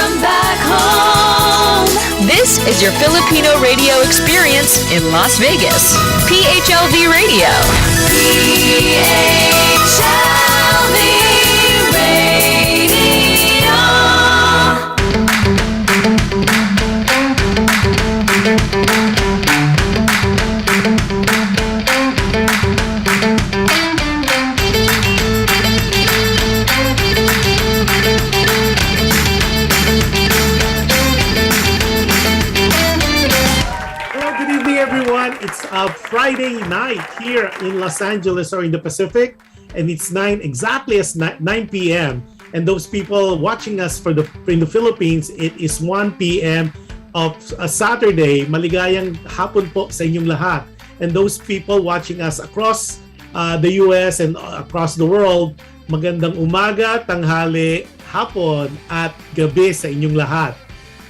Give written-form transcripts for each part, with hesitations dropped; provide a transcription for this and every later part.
Welcome back home. This is your Filipino radio experience in Las Vegas. PHLV Radio. PHLV Radio. It's a Friday night here in Los Angeles or in the Pacific, and it's exactly as 9 p.m. And those people watching us in the Philippines, it is 1 p.m. of a Saturday. Maligayang hapon po sa inyong lahat. And those people watching us across the US and across the world, magandang umaga, tanghali, hapon at gabi sa inyong lahat.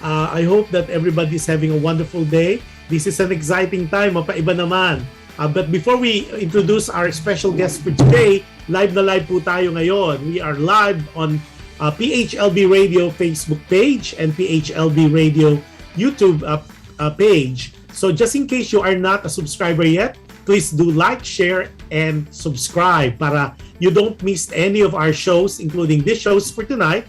I hope that everybody is having a wonderful day. This is an exciting time, mapaiba naman. But before we introduce our special guest for today, live na live po tayo ngayon. We are live on PHLV Radio Facebook page and PHLV Radio YouTube page. So just in case you are not a subscriber yet, please do like, share, and subscribe para you don't miss any of our shows, including these shows for tonight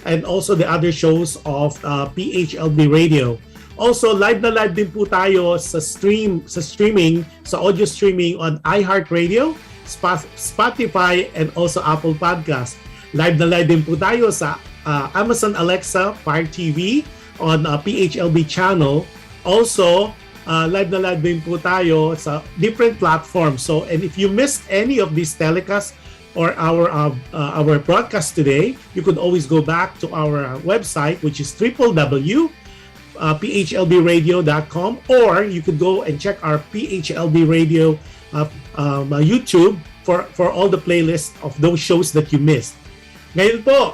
and also the other shows of PHLV Radio. Also, live na live din po tayo sa streaming, sa audio streaming on iHeartRadio, Spotify, and also Apple Podcast. Live na live din po tayo sa Amazon Alexa, Fire TV, on PHLB channel. Also, live na live din po tayo sa different platforms. So, and if you missed any of these telecasts or our broadcast today, you could always go back to our website, which is www.phlbradio.com, or you could go and check our PHLB Radio YouTube for all the playlists of those shows that you missed. Ngayon po,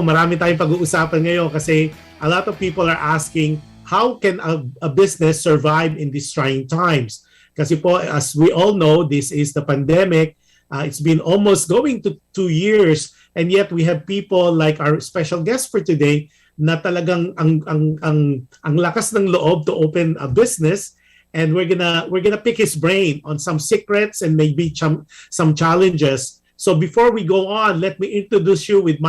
marami tayong pag-uusapan ngayon kasi a lot of people are asking, how can a business survive in these trying times? Kasi po, as we all know, this is the pandemic. It's been almost going to 2 years, and yet we have people like our special guest for today na talagang ang lakas ng loob to open a business, and we're gonna pick his brain on some secrets and maybe some challenges. So before we go on, let me introduce you with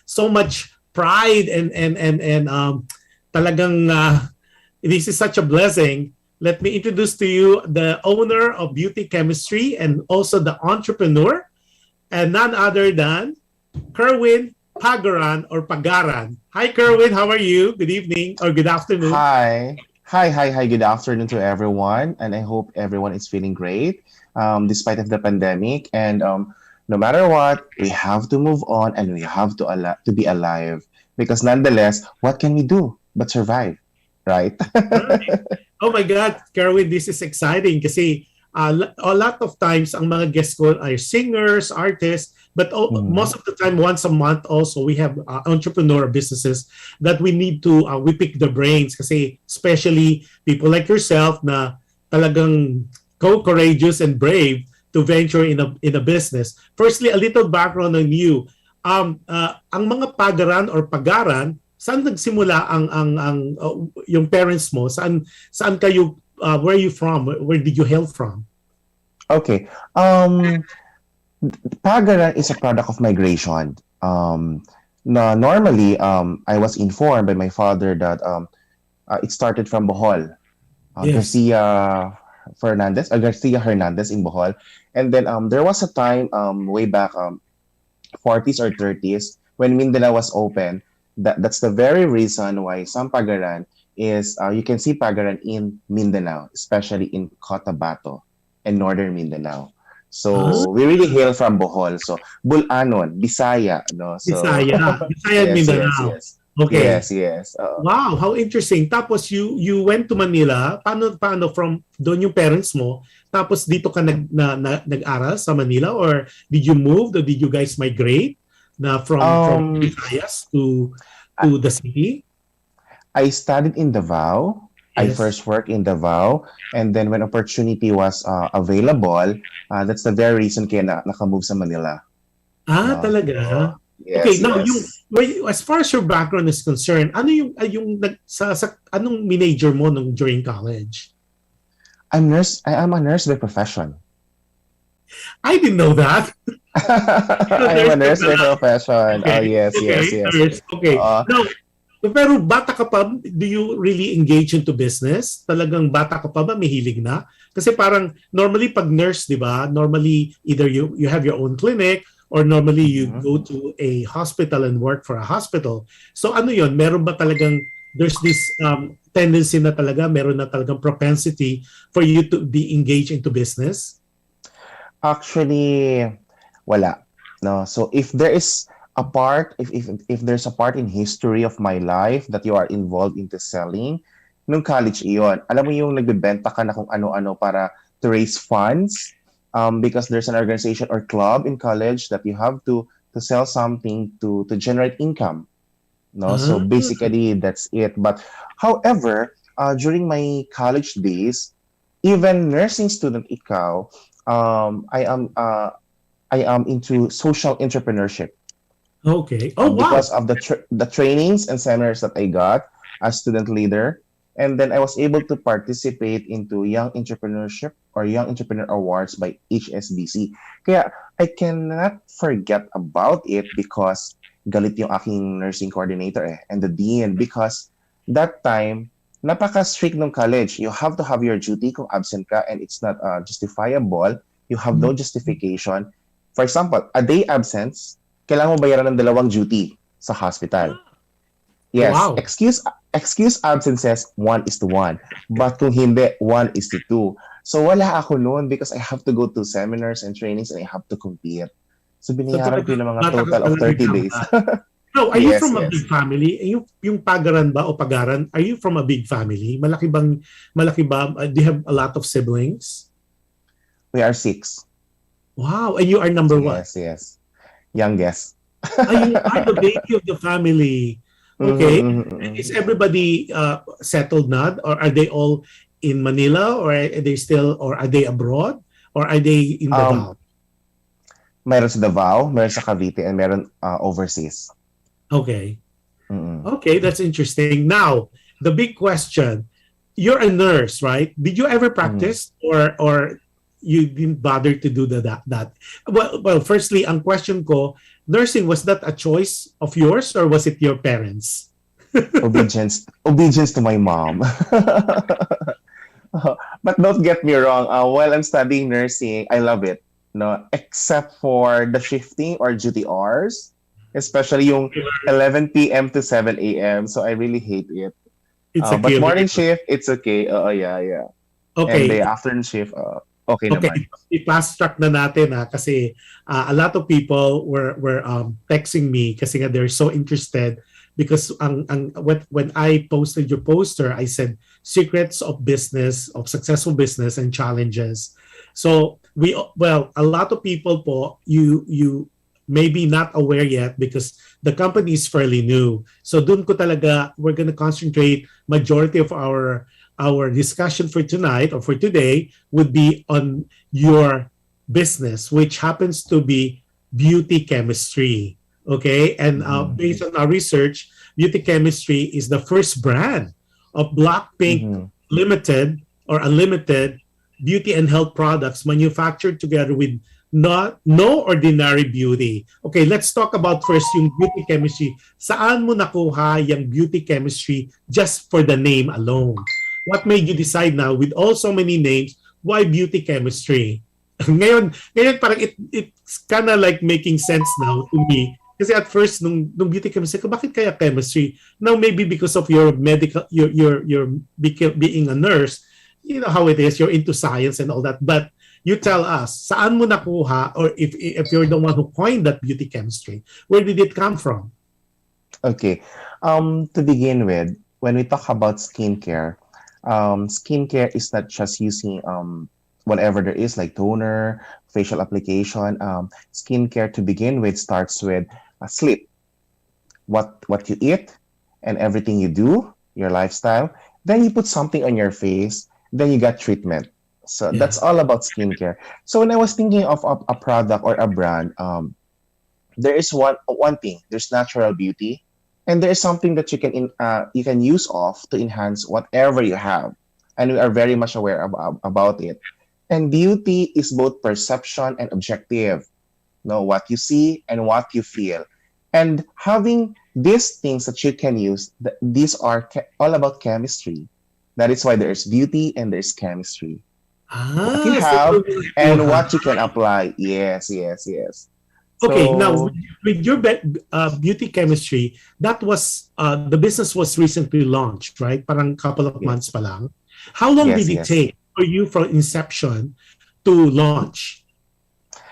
so much pride and talagang this is such a blessing. Let me introduce to you the owner of Beauty Chemistry and also the entrepreneur, and none other than KERWIN Pagaran or Pagaran. Hi, KERWIN. How are you? Good evening or good afternoon. Hi. Good afternoon to everyone, and I hope everyone is feeling great despite of the pandemic. And no matter what, we have to move on and we have to be alive, because nonetheless, what can we do but survive, right? Oh my God, KERWIN, this is exciting kasi a lot of times ang mga guests ko are singers, artists, but most of the time, once a month also, we have entrepreneur businesses that we need to, we pick the brains kasi especially people like yourself na talagang courageous and brave to venture in a business. Firstly, a little background on you. Ang mga Pagaran or Pagaran, saan nagsimula yung parents mo? Saan kayo, where are you from? Where did you hail from? Okay. Pagaran is a product of migration. Normally, I was informed by my father that it started from Bohol. Yes. Garcia Hernandez in Bohol. And then there was a time way back 40s or 30s when Mindanao was open. That's the very reason why some Pagaran is, you can see Pagaran in Mindanao, especially in Cotabato and northern Mindanao. So we really hail from Bohol. So Bulanon, Bisaya, no. So, Bisaya yes, Mindanao. Yes. Okay. Yes. Wow, how interesting. Tapos you went to Manila. Paano from doon yung parents mo? Tapos dito ka nag-aral sa Manila, or did you move or did you guys migrate na from Visayas to the city? I studied in Davao. I Yes. first worked in Davao, and then when opportunity was available, that's the very reason kaya nakamove sa Manila. Talaga? Okay, Yes, now yes. as far as your background is concerned, ano sa anong major mo nung during college? I am a nurse by profession. I didn't know that. So I am a nurse ka nurse by pala. profession. Oh, Okay, yes, okay, yes, yes. nurse. Okay. Uh, Now, pero bata ka pa, do you really engage into business? Talagang bata ka pa ba, mahilig na? Kasi parang normally pag nurse, di ba? Normally either you have your own clinic or normally you mhm. go to a hospital and work for a hospital. So ano yon? Meron ba talagang there's this tendency na talaga, meron na talagang propensity for you to be engaged into business? Actually, wala. No. So if there is a part, if there's a part in history of my life that you are involved into selling, nung college iyon, alam mo yung nagbebenta ka na kung ano-ano para to raise funds, because there's an organization or club in college that you have to sell something to generate income. No, so Ah, basically that's it. But however, during my college days, even nursing student ikaw, um, I am uh, I am into social entrepreneurship, okay. Oh, wow. because of the trainings and seminars that I got as student leader, and then I was able to participate into Young Entrepreneurship or Young Entrepreneur Awards by HSBC. Kaya I cannot forget about it because galit yung aking nursing coordinator and the dean, because that time napaka-strict ng college. You have to have your duty kung absent ka and it's not justifiable. You have no justification. For example, a day absence, kailangan mo bayaran ng dalawang duty sa hospital. Yes, Wow. excuse absences, 1:1. But kung hindi, 1:2. So wala ako noon because I have to go to seminars and trainings and I have to compete. So So binayaran ko talaga, yung mga bata ka total of pala 30 days. nagtama. No, are you Yes, from a yes. big family? Yung Pagaran ba o Pagaran, are you from a big family? Malaki ba? Do you have a lot of siblings? We are 6. Wow, and you are number one. Yes, yes. Youngest. You are the baby of the family. Mhm, Okay. mhm, mhm. Is everybody settled now? Or are they all in Manila? Or are they still, or are they abroad? Or are they in Um, Davao? Meron sa Davao, meron sa Cavite, and meron overseas. Okay. Mm-mm. Okay, that's interesting. Now, the big question, you're a nurse, right? Did you ever Mhm. practice or you didn't bother to do that? Well, firstly, ang question ko, nursing, was that a choice of yours or was it your parents? Obedience to my mom. But don't get me wrong. While I'm studying nursing, I love it. No, except for the shifting or duty hours, especially yung 11 p.m. to 7 a.m. So I really hate it. It's a But killer. morning shift, it's okay. Yeah, yeah. And Okay, the afternoon shift, okay okay, naman. i-fast track na natin kasi a lot of people were texting me kasi nga they're so interested because when I posted your poster, I said secrets of business, of successful business and challenges. So a lot of people po, you maybe not aware yet because the company is fairly new. So dun ko talaga, we're gonna concentrate majority of our discussion for tonight or for today would be on your business, which happens to be beauty chemistry. Okay. And Mhm. based on our research, beauty chemistry is the first brand of Blackpink Mhm. Limited or Unlimited beauty and health products manufactured together with not no ordinary beauty. Okay, let's talk about first yung beauty chemistry. Saan mo nakuha yung beauty chemistry just for the name alone? What made you decide now with all so many names, why beauty chemistry? ngayon parang it's kind of like making sense now to me. Kasi at first nung beauty chemistry ko, bakit kaya chemistry? Now maybe because of your medical your being a nurse, you know how it is, you're into science and all that. But you tell us, saan mo nakuha or if you're the one who coined that beauty chemistry, where did it come from? Okay. To begin with, when we talk about skincare, skincare is not just using whatever there is like toner, facial application. Skincare to begin with starts with sleep, what you eat, and everything you do, your lifestyle. Then you put something on your face. Then you got treatment. So Yeah. that's all about skincare. So when I was thinking of a product or a brand, there is one thing. There's natural beauty, and there is something that you can use off to enhance whatever you have, and we are very much aware about it. And beauty is both perception and objective. Know what you see and what you feel, and having these things that you can use. These are all about chemistry. That is why there's beauty and there's chemistry. What you So have you and have. what you can apply. Yes, yes, yes. Okay, now So with your beauty chemistry, that was the business was recently launched, right? Parang couple of months yes, pa lang. How long did yes, it yes. take for you from inception to launch?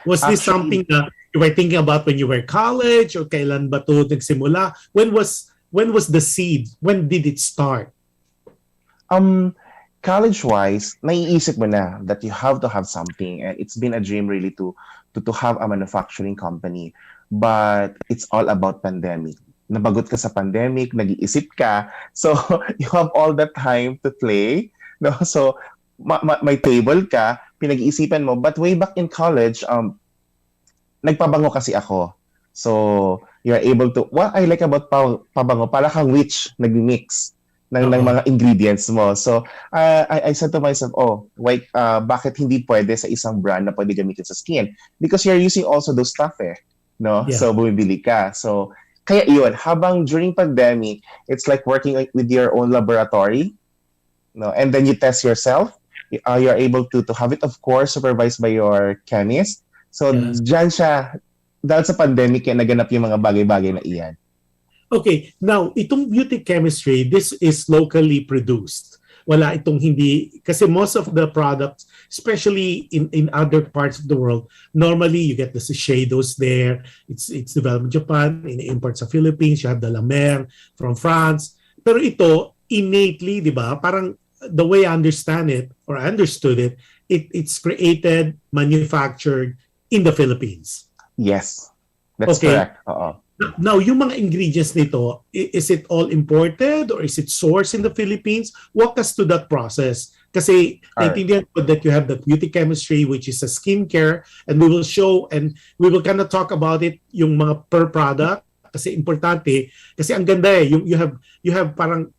Was this Actually, something that you were thinking about when you were college, or kailan ba to nagsimula? When was the seed? When did it start? um, college-wise, naiisip mo na that you have to have something, and it's been a dream really to have a manufacturing company. But it's all about pandemic. Nabagot ka sa pandemic, nag-iisip ka, so you have all the time to play. No, so may table ka, pinag-iisipan mo. But way back in college, nagpabango kasi ako. So, you're able to, what I like about pabango, para kang witch, nag-mix ng Oo. mga ingredients mo. So, I said to myself, oh, wait, bakit hindi pwede sa isang brand na pwede gamitin sa skin? Because you're using also those stuff eh. No? Yeah. So, bumibili ka. So, kaya yun, habang during pandemic, it's like working with your own laboratory. No? And then you test yourself. You're able to have it, of course, supervised by your chemist. So, Yes. dyan siya, dahil sa pandemic, kaya naganap yung mga bagay-bagay na iyan. Okay, now itong beauty chemistry, this is locally produced. Wala itong hindi, kasi most of the products, especially in other parts of the world, normally you get the shadows there. It's developed in Japan, in imports sa Philippines, you have the La Mer from France. Pero ito, innately, di ba? Parang the way I understand it, or I understood it, it's created, manufactured in the Philippines. Yes, that's Okay. correct. Oo. Now, yung mga ingredients nito, is it all imported or is it sourced in the Philippines? Walk us to that process. Kasi Alright. naintindihan ko that you have the beauty chemistry, which is a skincare, and we will show and we will kind of talk about it, yung mga per product, kasi importante. Kasi ang ganda eh, you have parang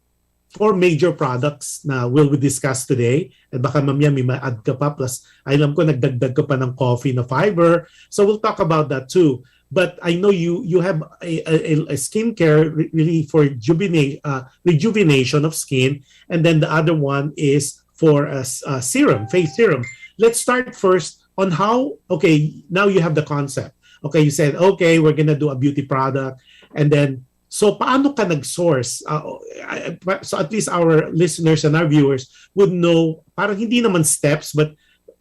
4 major products na will we discuss today. At baka mamaya may ma-add ka pa, plus alam ko nagdagdag ka pa ng coffee na fiber. So we'll talk about that too. But I know you have a skincare really for rejuvenation of skin, and then the other one is for a serum, face serum. Let's start first on how. Okay, now you have the concept. Okay, you said okay, we're gonna do a beauty product, and then so paano ka nag-source? So at least our listeners and our viewers would know. Parang hindi naman steps, but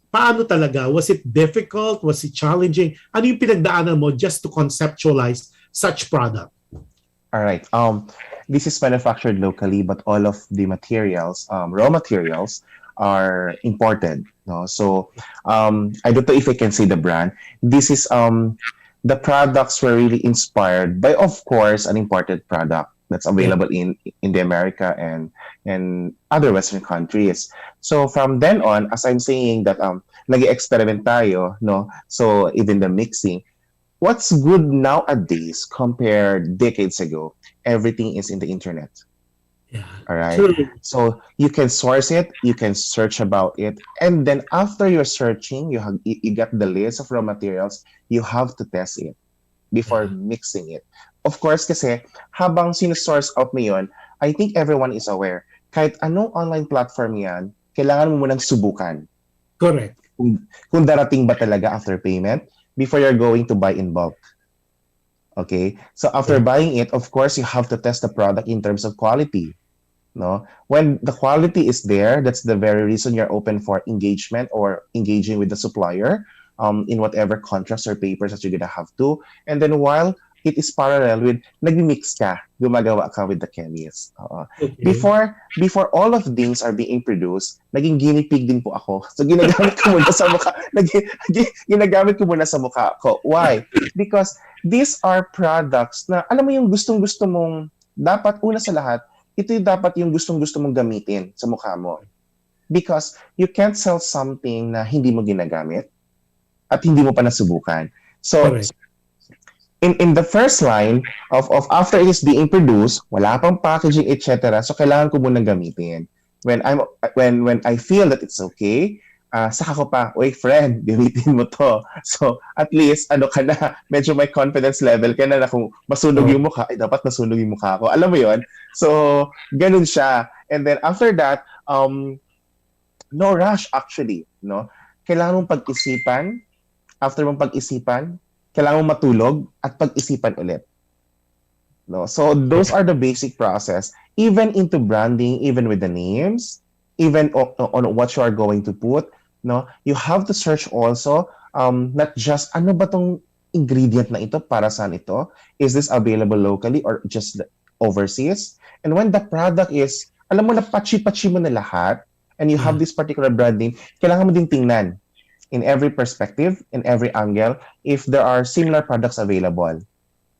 paano talaga? Was it difficult? Was it challenging? Ano yung pinagdaanan mo just to conceptualize such product? All right. This is manufactured locally, but all of the materials, raw materials, are imported. No, so I don't know if I can say the brand. This is the products were really inspired by, of course, an imported product that's available in the America and other Western countries. So from then on, as I'm saying that nag-experiment tayo, no? So even the mixing, what's good nowadays compared decades ago, everything is in the internet. Yeah. All right. True. So you can source it, you can search about it, and then after you're searching, you got the list of raw materials, you have to test it before mixing it. Of course, kasi habang sinusource out mo yun, I think everyone is aware. Kahit anong online platform yan, kailangan mo munang subukan. Correct. Kung darating ba talaga after payment before you're going to buy in bulk. Okay? So after buying it, of course, you have to test the product in terms of quality. No? When the quality is there, that's the very reason you're open for engagement or engaging with the supplier in whatever contracts or papers that you're gonna have to. And then while it is parallel with nagmi-mix ka, gumagawa ka with the chemist. Okay. Before all of things are being produced, naging guinea pig din po ako. So ginagamit ko muna sa mukha. Ginagamit ko muna sa mukha ko. Why? Because these are products na alam mo yung gustong-gusto mong dapat una sa lahat, ito yung dapat yung gustong-gusto mong gamitin sa mukha mo. Because you can't sell something na hindi mo ginagamit at hindi mo pa nasubukan. So Correct. in the first line of after it is being produced, wala pang packaging, etc. So kailangan ko munang gamitin. When I'm when I feel that it's okay, saka ko pa, "Uy, friend, gamitin mo to." So at least ano ka na, medyo may confidence level ka na kung masunog Oh, yung mukha, eh, dapat masunog yung mukha ko. Alam mo 'yon? So ganun siya. And then after that, no rush actually, no? Kailangan mong pag-isipan, after mong pag-isipan, kailangan mong matulog at pag-isipan ulit. No? So those are the basic process. Even into branding, even with the names, even on what you are going to put, no, you have to search also not just ano ba tong ingredient na ito, para saan ito? Is this available locally or just overseas? And when the product is, alam mo na patchy-patchy mo na lahat, and you have yeah. this particular brand name, kailangan mo din tingnan in every perspective, in every angle, if there are similar products available.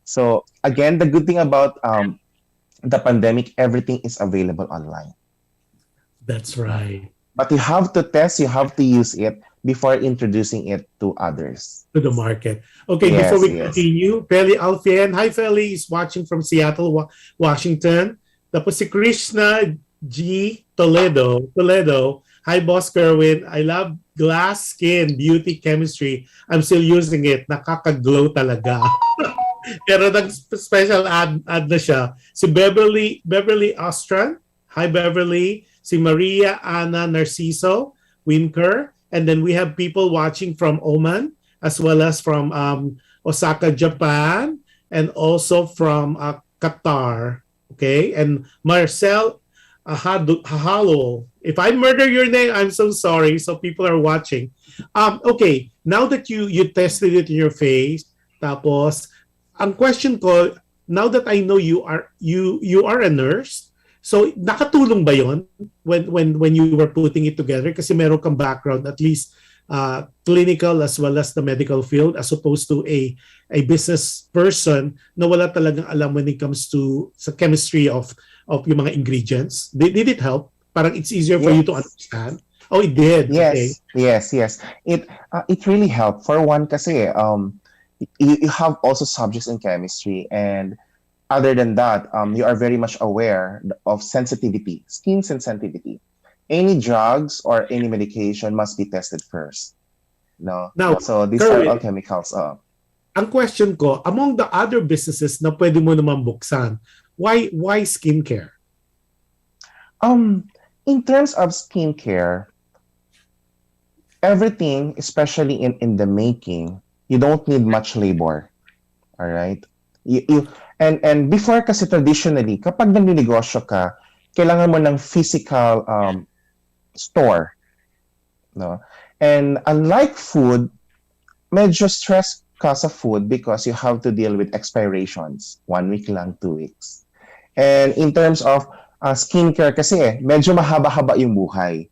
So again, the good thing about the pandemic, everything is available online. That's right. But you have to test, you have to use it before introducing it to others. To the market. Okay, before Yes, we yes. continue, Feli Alfian. Hi, Feli. Is watching from Seattle, Washington. Tapos si Krishna G. Toledo. Hi, Boss Kerwin. I love glass skin beauty chemistry. I'm still using it. Nakaka-glow talaga. Pero nag-special ad na siya. Si Beverly Ostran. Hi, Beverly. Si Maria Ana Narciso Winker. And then we have people watching from Oman as well as from Osaka, Japan, and also from Qatar. Okay, and Marcel Hahalo. If I murder your name, I'm so sorry. So people are watching. Okay, now that you tested it in your face, tapos ang question ko, now that I know you are a nurse, so nakatulong ba yon when you were putting it together? Kasi meron kang background, at least clinical as well as the medical field, as opposed to a business person na wala talagang alam when it comes to sa chemistry of yung mga ingredients. Did it help? Parang it's easier for you to Yes. understand? Oh, it did. Okay. Yes. It really helped. For one, kasi you have also subjects in chemistry, and other than that, you are very much aware of sensitivity, skin sensitivity. Any drugs or any medication must be tested first. No, Now, so these are all Kerwin, chemicals. ang question ko, among the other businesses na pwede mo naman buksan, why skincare? In terms of skincare, everything, especially in the making, you don't need much labor. All right. And before, kasi traditionally, kapag nagninegosyo ka, kailangan mo ng physical store, no? And unlike food, medyo stress ka sa food because you have to deal with expirations. 1 week lang, 2 weeks. And in terms of skincare kasi, medyo mahaba-haba yung buhay.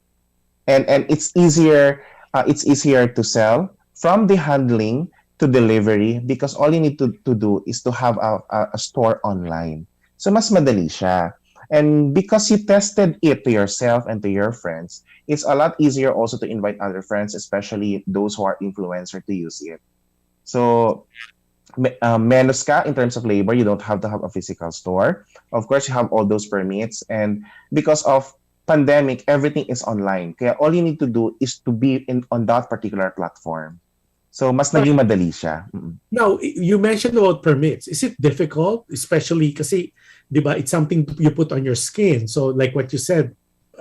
And it's easier to sell from the handling to delivery, because all you need to do is to have a store online. So mas madali siya. And because you tested it to yourself and to your friends, it's a lot easier also to invite other friends, especially those who are influencer, to use it. So menos ka in terms of labor. You don't have to have a physical store. Of course, you have all those permits. And because of pandemic, everything is online. Kaya all you need to do is to be on that particular platform. So mas naging madali siya. Now, you mentioned about permits. Is it difficult? Especially kasi, di ba, it's something you put on your skin. So like what you said,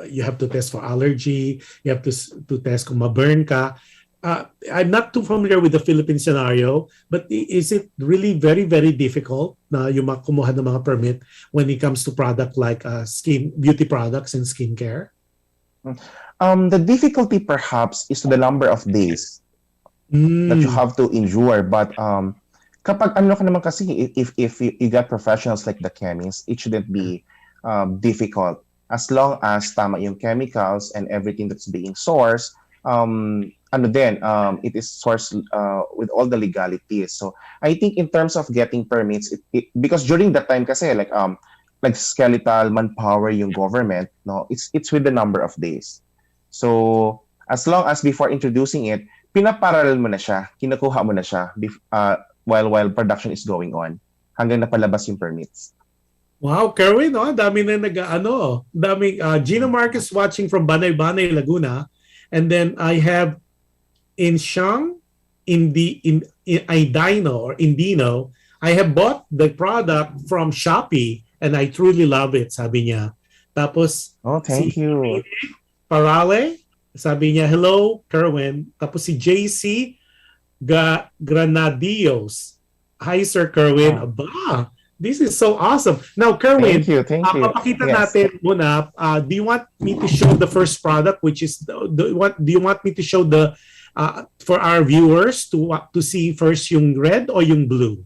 you have to test for allergy, you have to test kung ma-burn ka. I'm not too familiar with the Philippine scenario, but is it really very, very difficult na yung kumuha ng mga permit when it comes to product like skin, beauty products and skincare? The difficulty perhaps is to the number of days that you have to endure. But kapag ano ka naman kasi, if you got professionals like the chemists, it shouldn't be difficult. As long as tama yung chemicals and everything that's being sourced, it is sourced with all the legalities. So I think in terms of getting permits, because during that time kasi like skeletal manpower yung government, no, it's with the number of days. So as long as before introducing it, pinaparallel mo na siya, kinukuha mo na siya while production is going on hanggang napalabas yung permits. Wow, Kerwin, oh, dami na dami Gina Marcus watching from Banay, Laguna. And then I have Inshang in Idino or Indino. I have bought the product from Shopee and I truly love it, sabi niya. Tapos Oh, thank you. Parale, sabi niya, hello, Kerwin. Tapos si JC Granadios. Hi, Sir Kerwin. Oh. Aba, this is so awesome. Now, Kerwin, Thank you. papakita Yes. natin muna. Do you want me to show the first product, which is do you want me to show the for our viewers to see first yung red or yung blue?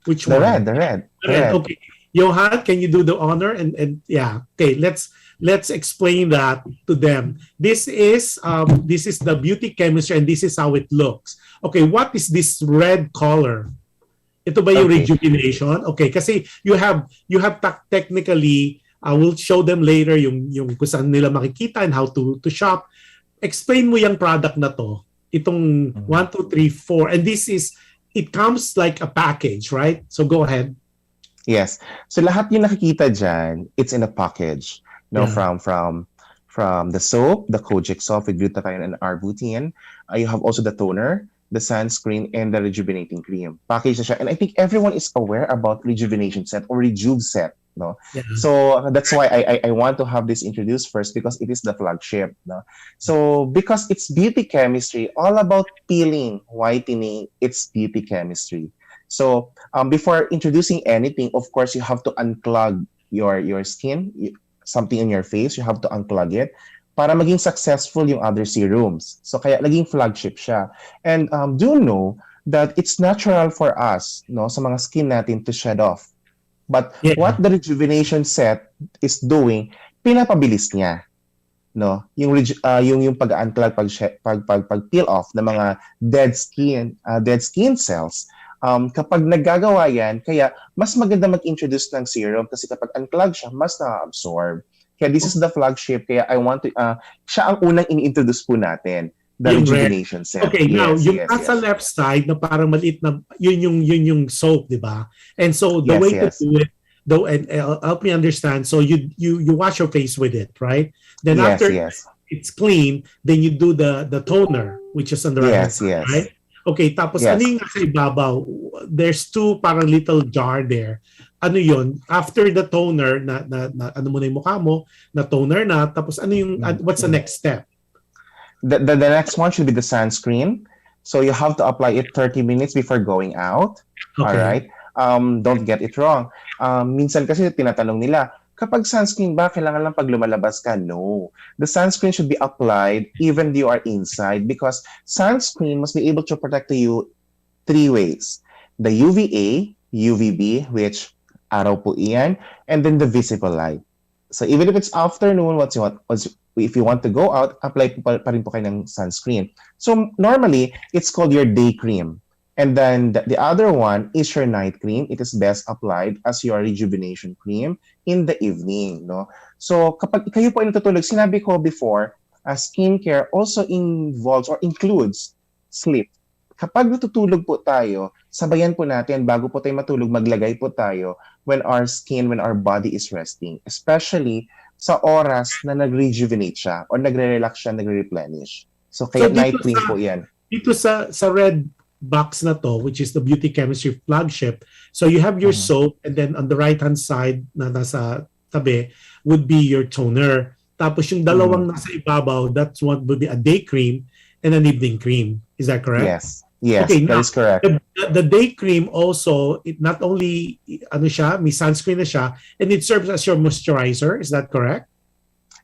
Which The one? red. Okay, Johan, can you do the honor? And yeah, okay. Let's explain that to them. This is the beauty chemistry, and this is how it looks. Okay, what is this red color? Ito ba yung Okay. rejuvenation? Okay, kasi you have technically, we'll show them later yung kung saan nila makikita and how to shop. Explain mo yung product na to. Itong 1, 2, 3, 4. And it comes like a package, right? So go ahead. Yes. So lahat yung nakikita dyan, it's in a package. No, Yeah. from the soap, the kojic soap with glutathione and arbutin. You have also the toner, the sunscreen, and the rejuvenating cream. Package na siya. And I think everyone is aware about rejuvenation set or rejuve set. No? Yeah. So that's why I want to have this introduced first because it is the flagship. No? So because it's beauty chemistry, all about peeling, whitening, it's beauty chemistry. So before introducing anything, of course, you have to unclog your skin, something in your face, you have to unclog it para maging successful yung other serums. So kaya naging flagship siya. And do know that it's natural for us, no, sa mga skin natin to shed off. But Yeah. what the rejuvenation set is doing, pinapabilis niya, no? Yung pag-unclog, pag peel off ng mga dead skin cells. Kapag naggagawa yan, kaya mas maganda mag-introduce ng serum kasi kapag unclog siya, mas na-absorb. Kaya this is the flagship. Kaya I want to, siya ang unang in-introduce po natin, the Yung rejuvenation set. Okay, now yung yes, nasa yes. left side na parang maliit na yun yung soap, di ba? And so the Yes, way yes. to do it, though, and help me understand. So you wash your face with it, right? Then Yes, after yes. it's clean, then you do the toner, which is on the right Yes, side, yes. right? Okay, tapos Yes. ano yung nasa ibabaw? There's two parang little jar there. Ano yun? After the toner, na ano mo na yung mukha mo, na toner na, tapos ano yung, what's the next step? The next one should be the sunscreen. So you have to apply it 30 minutes before going out. Okay. All right. Don't get it wrong. Minsan kasi tinatanong nila, kapag sunscreen ba, kailangan lang pag lumalabas ka? No. The sunscreen should be applied even though you are inside because sunscreen must be able to protect you 3 ways. The UVA, UVB, which araw po iyan, and then the visible light. So even if it's afternoon, if you want to go out, apply pa rin po kayo ng sunscreen. So normally, it's called your day cream. And then the other one is your night cream. It is best applied as your rejuvenation cream in the evening. No? So kapag kayo po ay natutulog, sinabi ko before, skincare also involves or includes sleep. Kapag natutulog po tayo, sabayan po natin bago po tayo matulog, maglagay po tayo when our body is resting. Especially sa oras na nag-rejuvenate siya or nagre-relax siya, nagre-replenish. So kaya So, night cream po yan. Dito sa red box na to, which is the beauty chemistry flagship, so you have your soap and then on the right-hand side na nasa tabi would be your toner. Tapos yung dalawang nasa ibabaw, that's what would be a day cream and an evening cream. Is that correct? Yes, Okay, that is correct. The day cream also, it not only ano siya, may sunscreen na siya, and it serves as your moisturizer. Is that correct?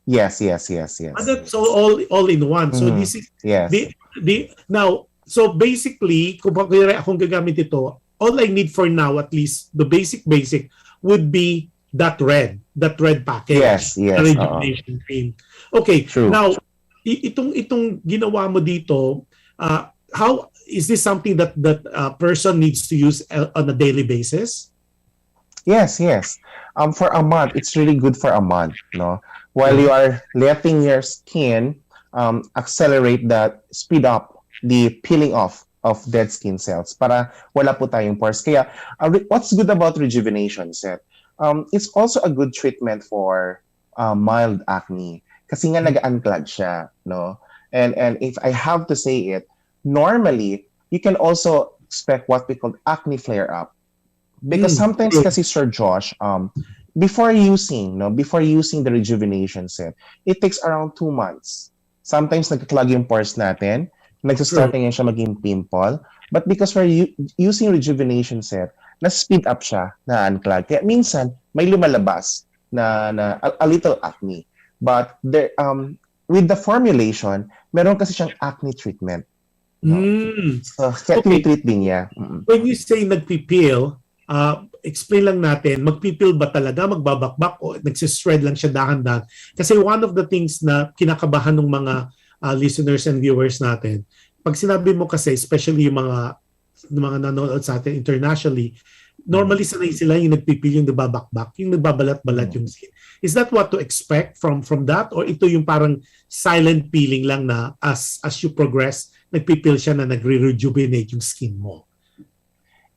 Yes. That's all in one. So this is Yes. now. So basically, kung akong gagamit ito, all I need for now, at least the basic would be that red package. Yes, the rejuvenation cream. Okay. True. Now, itong ginawa mo dito, how is this something that person needs to use on a daily basis? Yes. For a month, it's really good for a month, no? While you are letting your skin accelerate that, speed up the peeling off of dead skin cells para wala po tayong pores. Kaya what's good about rejuvenation set? It's also a good treatment for mild acne kasi nga nag-unclog siya, no? And if I have to say it, normally you can also expect what we call acne flare up because sometimes kasi Sir Josh, before using the rejuvenation set, it takes around 2 months. Sometimes nagka-clog yung pores natin, nagsistart na siya maging pimple. But because we're using rejuvenation set, na-speed up siya, na-unclog. Kaya minsan, may lumalabas na a little acne. But there, with the formulation, meron kasi siyang acne treatment. No? So, kaya treat din niya. When you say nagpipil, explain lang natin, magpipil ba talaga, magbabakbak, o nagsispread lang siya dahan-dahan? Kasi one of the things na kinakabahan ng mga listeners and viewers natin, pag sinabi mo kasi, especially yung mga nanonood sa atin internationally, normally sanay sila yung nagpipil, yung nagbabakbak, yung nagbabalat-balat yung skin. Is that what to expect from that? Or ito yung parang silent peeling lang na as you progress, nagpipil siya na nagre-rejuvenate yung skin mo?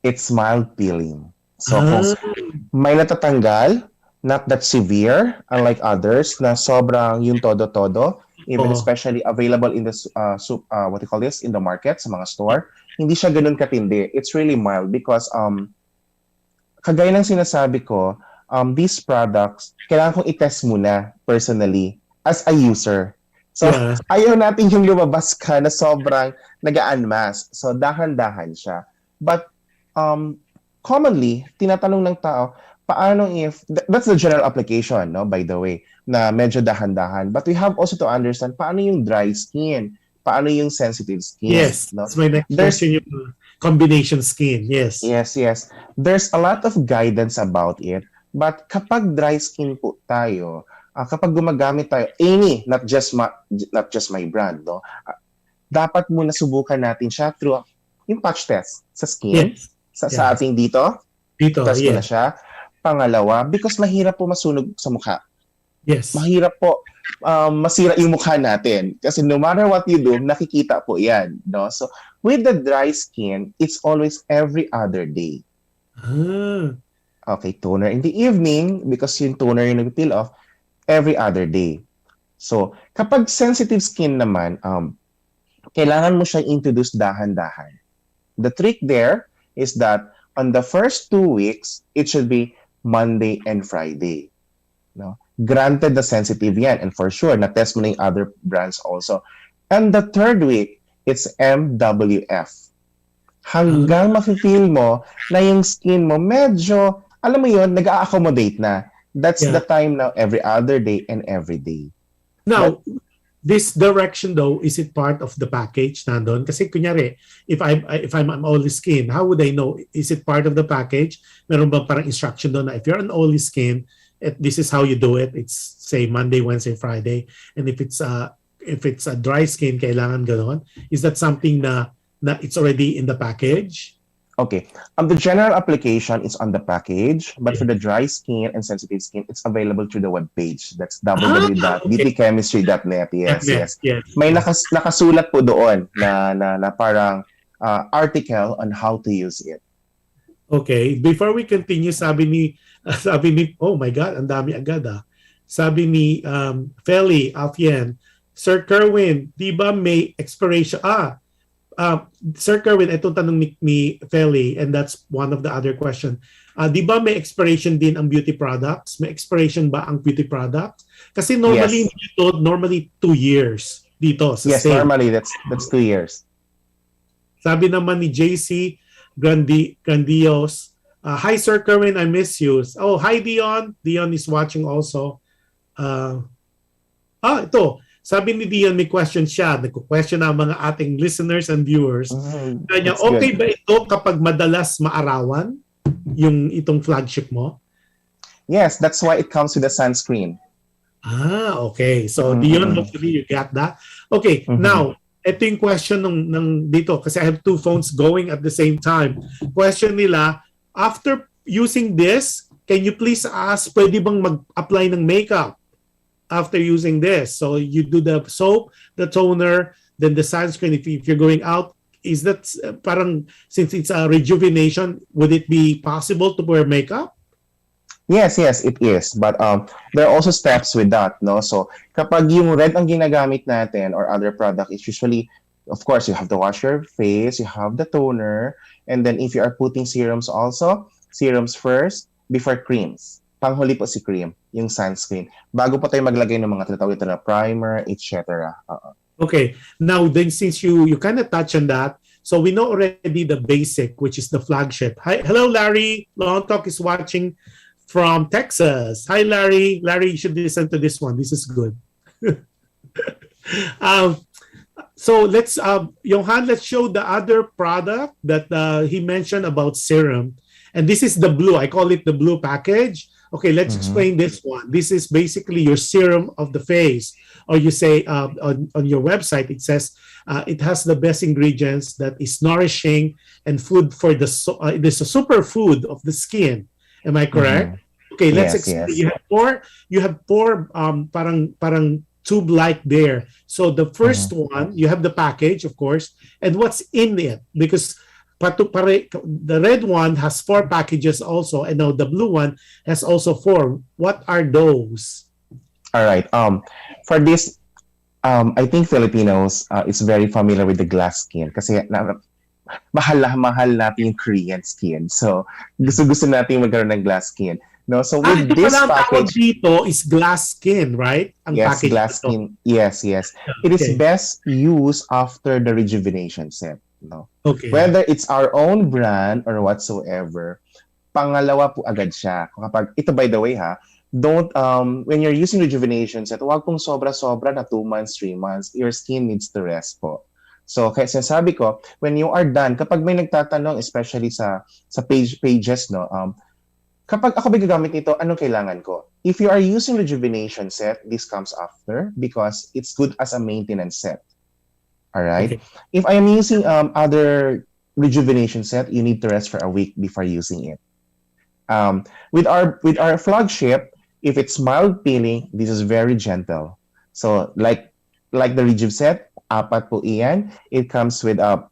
It's mild peeling. So, may natatanggal, not that severe, unlike others, na sobrang yung todo-todo, even especially available in the what you call this, in the market, sa mga store, hindi siya ganun katindi. It's really mild because kagaya ng sinasabi ko, these products, kailangan kong i-test muna personally as a user. So, ayaw natin yung lumabas ka na sobrang nag-a-unmask. So, dahan-dahan siya. But, commonly, tinatanong ng tao, paano if, that's the general application, no, by the way, na medyo dahan-dahan. But we have also to understand, paano yung dry skin? Paano yung sensitive skin? Yes, no? That's my next question, yung combination skin, yes. Yes. There's a lot of guidance about it. But kapag dry skin po tayo, kapag gumagamit tayo, not just my brand, no? Dapat muna subukan natin siya through yung patch test sa skin. Yes. Sa ating dito, test mo na siya. Pangalawa, because mahirap po masunog sa mukha. Yes. Mahirap po masira yung mukha natin. Kasi no matter what you do, nakikita po yan. No? So, with the dry skin, it's always every other day. Okay, toner in the evening, because yung toner yung nag-peel off, every other day. So, kapag sensitive skin naman, kailangan mo siyang introduce dahan-dahan. The trick there is that on the first 2 weeks, it should be Monday and Friday. No? Granted, the sensitive yan. And for sure, na-test mo na yung other brands also. And the third week, it's MWF. Hanggang mafe-feel mo na yung skin mo medyo, alam mo yun, nag-a-accommodate na. That's the time now, every other day and every day. Now, this direction though, is it part of the package nandun? Kasi kunyari, if I'm oily skin, how would I know? Is it part of the package? Meron ba parang instruction doon na if you're an oily skin, this is how you do it. It's say Monday, Wednesday, Friday. And if it's a dry skin, kailangan ganon. Is that something na it's already in the package? Okay. The general application is on the package, but for the dry skin and sensitive skin, it's available through the webpage. That's www.beautychemistry.net. Yes. May nakasulat po doon na parang article on how to use it. Okay. Before we continue, sabi ni oh my God, ang dami agad Sabi ni Feli Alfien, Sir Kerwin, di ba may expiration? Sir Kerwin, itong tanong ni Feli, and that's one of the other question. Di ba may expiration din ang beauty products? May expiration ba ang beauty products? Kasi normally, normally 2 years dito. Sa sale. Normally, that's 2 years. Sabi naman ni JC Grandios, hi Sir Kerwin, I miss you. Oh, hi Dion. Dion is watching also. Ito. Sabi ni Dion, may question siya. Nagko-question na mga ating listeners and viewers. Kanya, okay ba ito kapag madalas maarawan yung itong flagship mo? Yes, that's why it comes with a sunscreen. Okay. So, Dion, hopefully you got that. Okay, now, ito yung question ng dito kasi I have 2 phones going at the same time. Question nila, after using this, can you please ask, pwede bang mag-apply ng makeup after using this? So you do the soap, the toner, then the sunscreen. If you're going out, is that parang since it's a rejuvenation, would it be possible to wear makeup? Yes, yes, it is. But there are also steps with that, no? So kapag yung red ang ginagamit natin or other product, it's usually, of course, you have to wash your face, you have the toner, and then if you are putting serums also, serums first before creams. Panghuli po si cream, yung sunscreen. Bago po tayo maglagay ng mga tinatawag ito na primer, etc. Okay. Now then, since you kind of touch on that, so we know already the basic, which is the flagship. Hi, hello, Larry. Long Talk is watching from Texas. Hi, Larry. Larry, you should listen to this one. This is good. So let's, Johan, let's show the other product that he mentioned about serum. And this is the blue. I call it the blue package. Okay, let's explain this one. This is basically your serum of the face. Or you say on your website, it says it has the best ingredients that is nourishing and food for the, this is a superfood of the skin. Am I correct? Okay, let's explain. Yes. You have four parang tube-like there. So the first one, you have the package, of course, and what's in it, because the red one has 4 packages also, and now the blue one has also 4. What are those? All right. For this, I think Filipinos is very familiar with the glass skin kasi mahal natin yung Korean skin. So, gusto natin magkaroon ng glass skin. No, so with this package, dito is glass skin, right? Ang yes, package glass dito. skin. Yes, yes. It is best used after the rejuvenation set. No. Okay. Whether it's our own brand or whatsoever, pangalawa po agad siya. Kapag ito, by the way ha, don't when you're using rejuvenation set, huwag pong sobra-sobra na 2 months, 3 months. Your skin needs to rest po. So, kaya sinasabi ko, when you are done, kapag may nagtatanong, especially sa pages, no, kapag ako gagamit nito, anong kailangan ko? If you are using rejuvenation set, this comes after because it's good as a maintenance set. All right. Okay. If I am using other rejuvenation set, you need to rest for a week before using it. With our flagship, if it's mild peeling, this is very gentle. So like the Rejuve set, 4 po iyan. It comes with a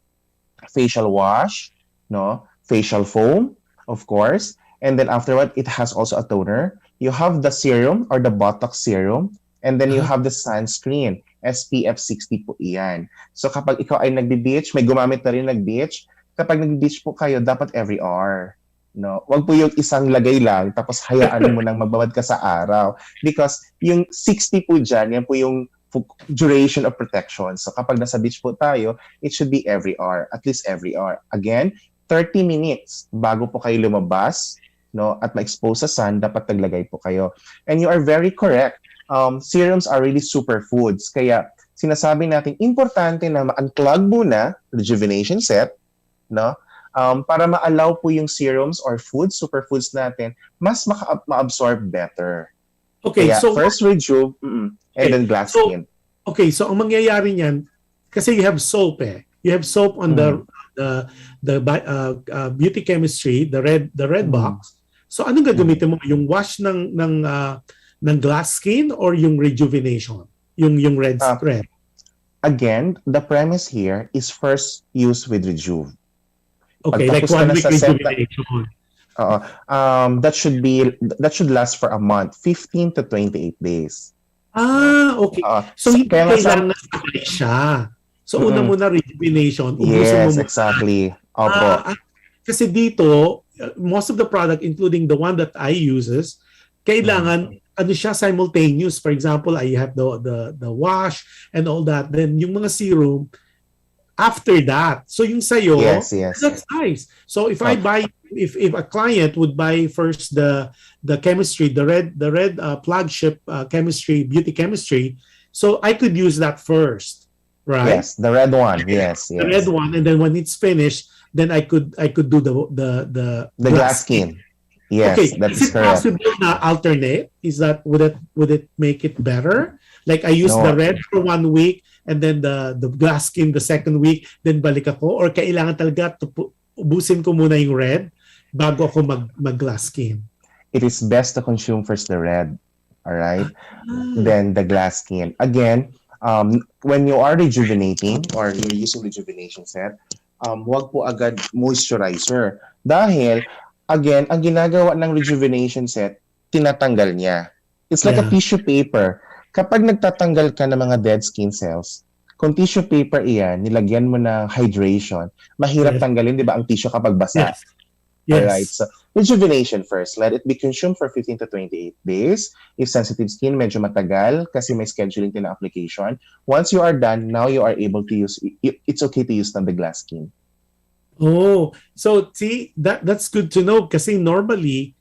facial wash, no, facial foam, of course, and then afterward, it has also a toner. You have the serum or the Botox serum, and then you have the sunscreen. SPF 60 po iyan. So kapag ikaw ay nagbi-beach, may gumamit na rin nag-beach, kapag nag-beach po kayo, dapat every hour. No, wag po yung isang lagay lang tapos hayaan mo nang magbabad ka sa araw because yung 60 po diyan, yan po yung duration of protection. So kapag nasa beach po tayo, it should be every hour, at least every hour. Again, 30 minutes bago po kayo lumabas, no, at ma-expose sa sun, dapat naglagay po kayo. And you are very correct. Serums are really superfoods. Kaya sinasabi natin, importante na ma-unclog muna, rejuvenation set, no? Para ma-allow po yung serums or foods, superfoods natin, mas ma-absorb better. Okay, Kaya so first rejuve, and then glass skin. Okay, so ang mangyayari niyan, kasi you have soap You have soap on the beauty chemistry, the red box. So anong gagamitin mo? Yung wash ng glass skin or yung rejuvenation? Yung red spread? Again, the premise here is first use with Rejuve. Okay, like 1 week rejuvenation. That should last for a month, 15 to 28 days. Okay. So hindi kailangan sabay siya. So una muna rejuvenation. Yes, exactly. Opo. Kasi dito, most of the product, including the one that I uses, kailangan ano siya simultaneous. For example, I have the wash and all that. Then yung mga serum after that. So yung sayo, yes. that's nice. So if I buy, if a client would buy first the chemistry, the red flagship chemistry, beauty chemistry, so I could use that first, right? Yes, the red one. Yes. The red one, and then when it's finished, then I could do the glass skin. Yes, okay. that's Is it correct. possible na alternate? Is that would it make it better? Like I use the red for 1 week and then the glass skin the second week, then balik ako, or kailangan talaga ubusin ko muna yung red bago ako mag glass skin? It is best to consume first the red, all right? Then the glass skin. Again, when you are rejuvenating or you're using rejuvenation set, huwag po agad moisturizer. Dahil, again, ang ginagawa ng rejuvenation set, tinatanggal niya. It's like a Yeah. tissue paper. Kapag nagtatanggal ka ng mga dead skin cells, kung tissue paper iyan, nilagyan mo ng hydration, mahirap Yes. tanggalin, di ba, ang tissue kapag basa. Yes. Alright, Yes. so rejuvenation first. Let it be consumed for 15 to 28 days. If sensitive skin, medyo matagal kasi may scheduling din na application. Once you are done, now you are able to use, it's okay to use ng the glass skin. Oh, so see that's good to know kasi normally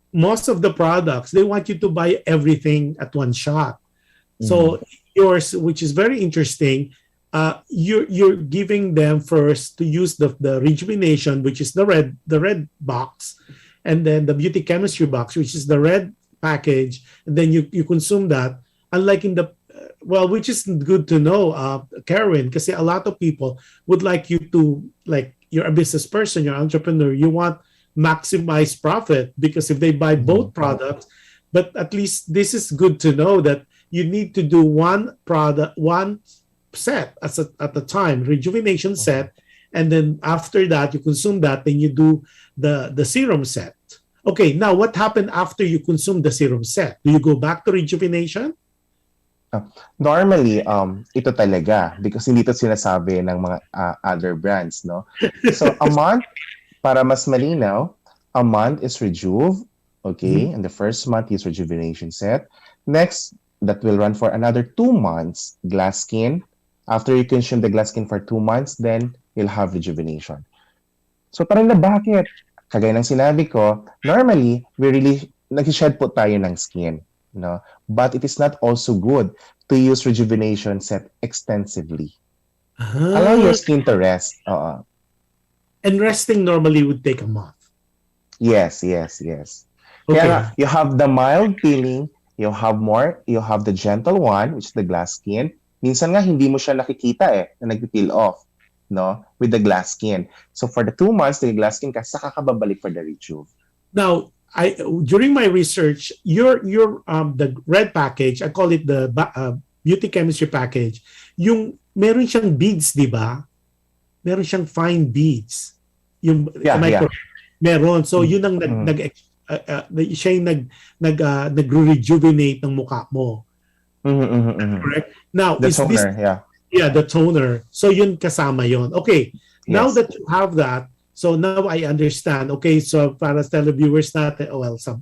most of the products they want you to buy everything at one shot. So yours, which is very interesting, you're giving them first to use the rejuvenation, which is the red box, and then the beauty chemistry box, which is the red package, and then you consume that. Unlike in the well, which is good to know, Kerwin, because a lot of people would like you to like you're a business person, you're an entrepreneur, you want maximize profit because if they buy both products, but at least this is good to know that you need to do one product, one set at a time, rejuvenation set, and then after that you consume that, then you do the serum set. Okay, now what happened after you consume the serum set? Do you go back to rejuvenation? Normally, ito talaga because hindi ito sinasabi ng mga other brands, no? So, a month, para mas malinaw, a month is Rejuve, okay? And the first month is Rejuvenation Set. Next, that will run for another 2 months, glass skin. After you consume the glass skin for 2 months, then you'll have rejuvenation. So, parang na bakit? Kagaya ng sinabi ko, normally, we really, nag-shed po tayo ng skin. No, but it is not also good to use rejuvenation set extensively. Allow your skin to rest. And resting normally would take a month. Yes. Okay. Kaya you have the mild peeling, you have the gentle one, which is the glass skin. Minsan nga hindi mo siya nakikita na nag-peel off, no, with the glass skin. So for the 2 months, the glass skin ka, saka ka babalik for the rejuve. Now, during my research, your the red package, I call it the beauty chemistry package. Yung meron siyang beads, di ba? Meron siyang fine beads. Yung meron. So yun ang siya yung nag-rejuvenate ng mukha mo. Correct? Now, the toner, the toner. So yun kasama yun. Okay. Now that you have that, so now I understand. Okay, so para sa viewers natin, some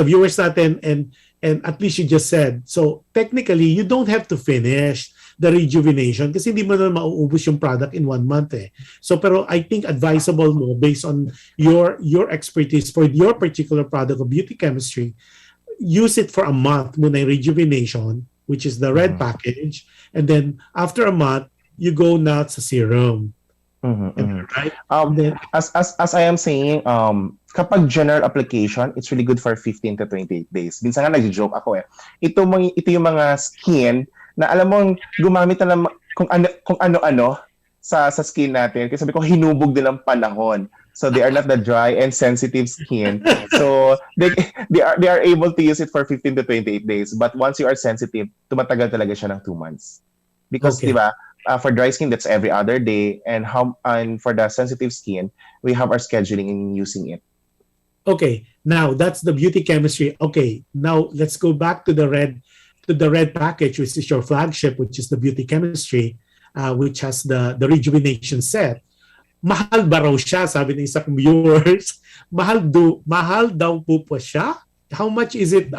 viewers natin, and at least you just said, so technically, you don't have to finish the rejuvenation kasi hindi mo na mauubos yung product in 1 month So pero I think advisable mo based on your expertise for your particular product of beauty chemistry, use it for a month muna yung rejuvenation, which is the red package, and then after a month, you go now sa serum. Right? As I am saying, kapag general application, it's really good for 15 to 28 days. Minsan nga nag-joke ako Ito yung mga skin na alam mo gumamit na kung ano-ano sa skin natin. Kasi sabi ko hinubog din ng panahon. So they are not the dry and sensitive skin. So they are able to use it for 15 to 28 days. But once you are sensitive, tumatagal talaga siya ng 2 months. Because di ba, for dry skin, that's every other day, and for the sensitive skin, we have our scheduling in using it. Okay, now that's the beauty chemistry. Okay, now let's go back to the red package, which is your flagship, which is the beauty chemistry, which has the rejuvenation set. Mahal ba raw siya? Sabi ng isa kong viewers. Mahal daw po siya? How much is it?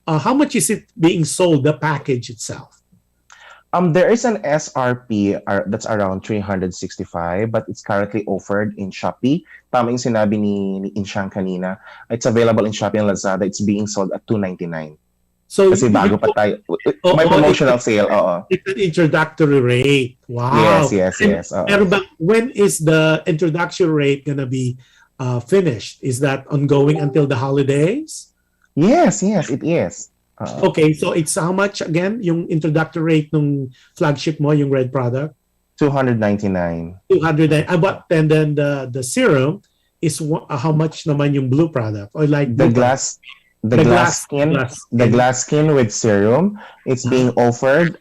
How much is it being sold? The package itself. There is an SRP that's around 365, but it's currently offered in Shopee. Tama yung sinabi ni Inshang kanina. It's available in Shopee and Lazada. It's being sold at $299. So kasi bago pa tayo. May promotional sale. It's an introductory rate. Wow. Yes. Pero when is the introductory rate gonna be finished? Is that ongoing until the holidays? Yes, it is. Okay, so it's how much again yung introductory rate ng flagship mo, yung red product? $299. And then the serum is how much naman yung blue product? Or like the glass the The glass glass skin with serum, it's skin. being offered,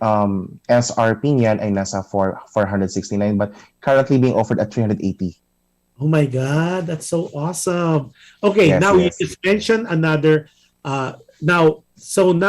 SRP niyan ay nasa 469, but currently being offered at 380. Oh my God, that's so awesome. Okay, Yes, now you yes. just mentioned another. Now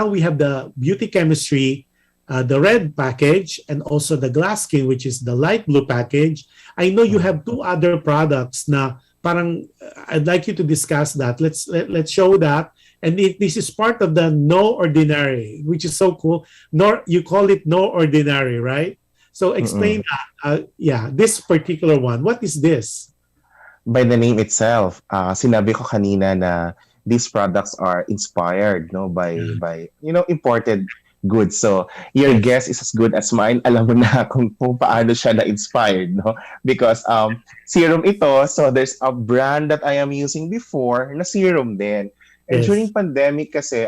we have the beauty chemistry, the red package, and also the glass skin, which is the light blue package. I know you Mm. have two other products na parang I'd like you to discuss that. Let's show that. And this is part of the no ordinary, which is so cool. Nor you call it no ordinary, right? So Mm-mm. explain that. Yeah, this particular one. What is this? By the name itself, sinabi ko kanina na these products are inspired, no, Yeah. by imported goods. So your Yes. guess is as good as mine. Alam mo na kung paano siya na inspired, no? Because serum ito, so there's a brand that I am using before na serum din. And during Yes. pandemic kasi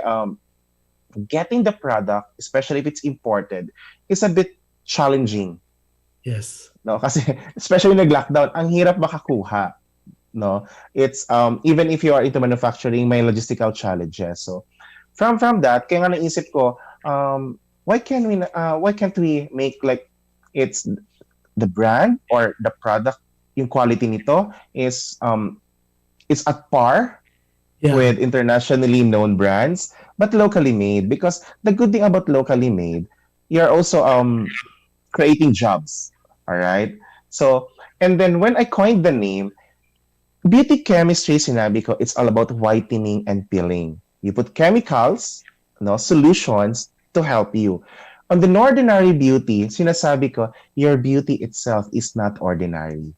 getting the product, especially if it's imported, is a bit challenging, Yes. no? Kasi especially nag-lockdown, ang hirap makakuha, no? It's even if you are into manufacturing, may logistical challenges. So from that, kaya nga naisip ko, why can't we make like it's the brand or the product, yung quality nito is at par Yeah. with internationally known brands, but locally made. Because the good thing about locally made, you're also creating jobs. All right. So, and then when I coined the name, beauty chemistry, sinabi ko, it's all about whitening and peeling. You put chemicals, no, solutions to help you. On the ordinary beauty, sinasabi ko, your beauty itself is not ordinary.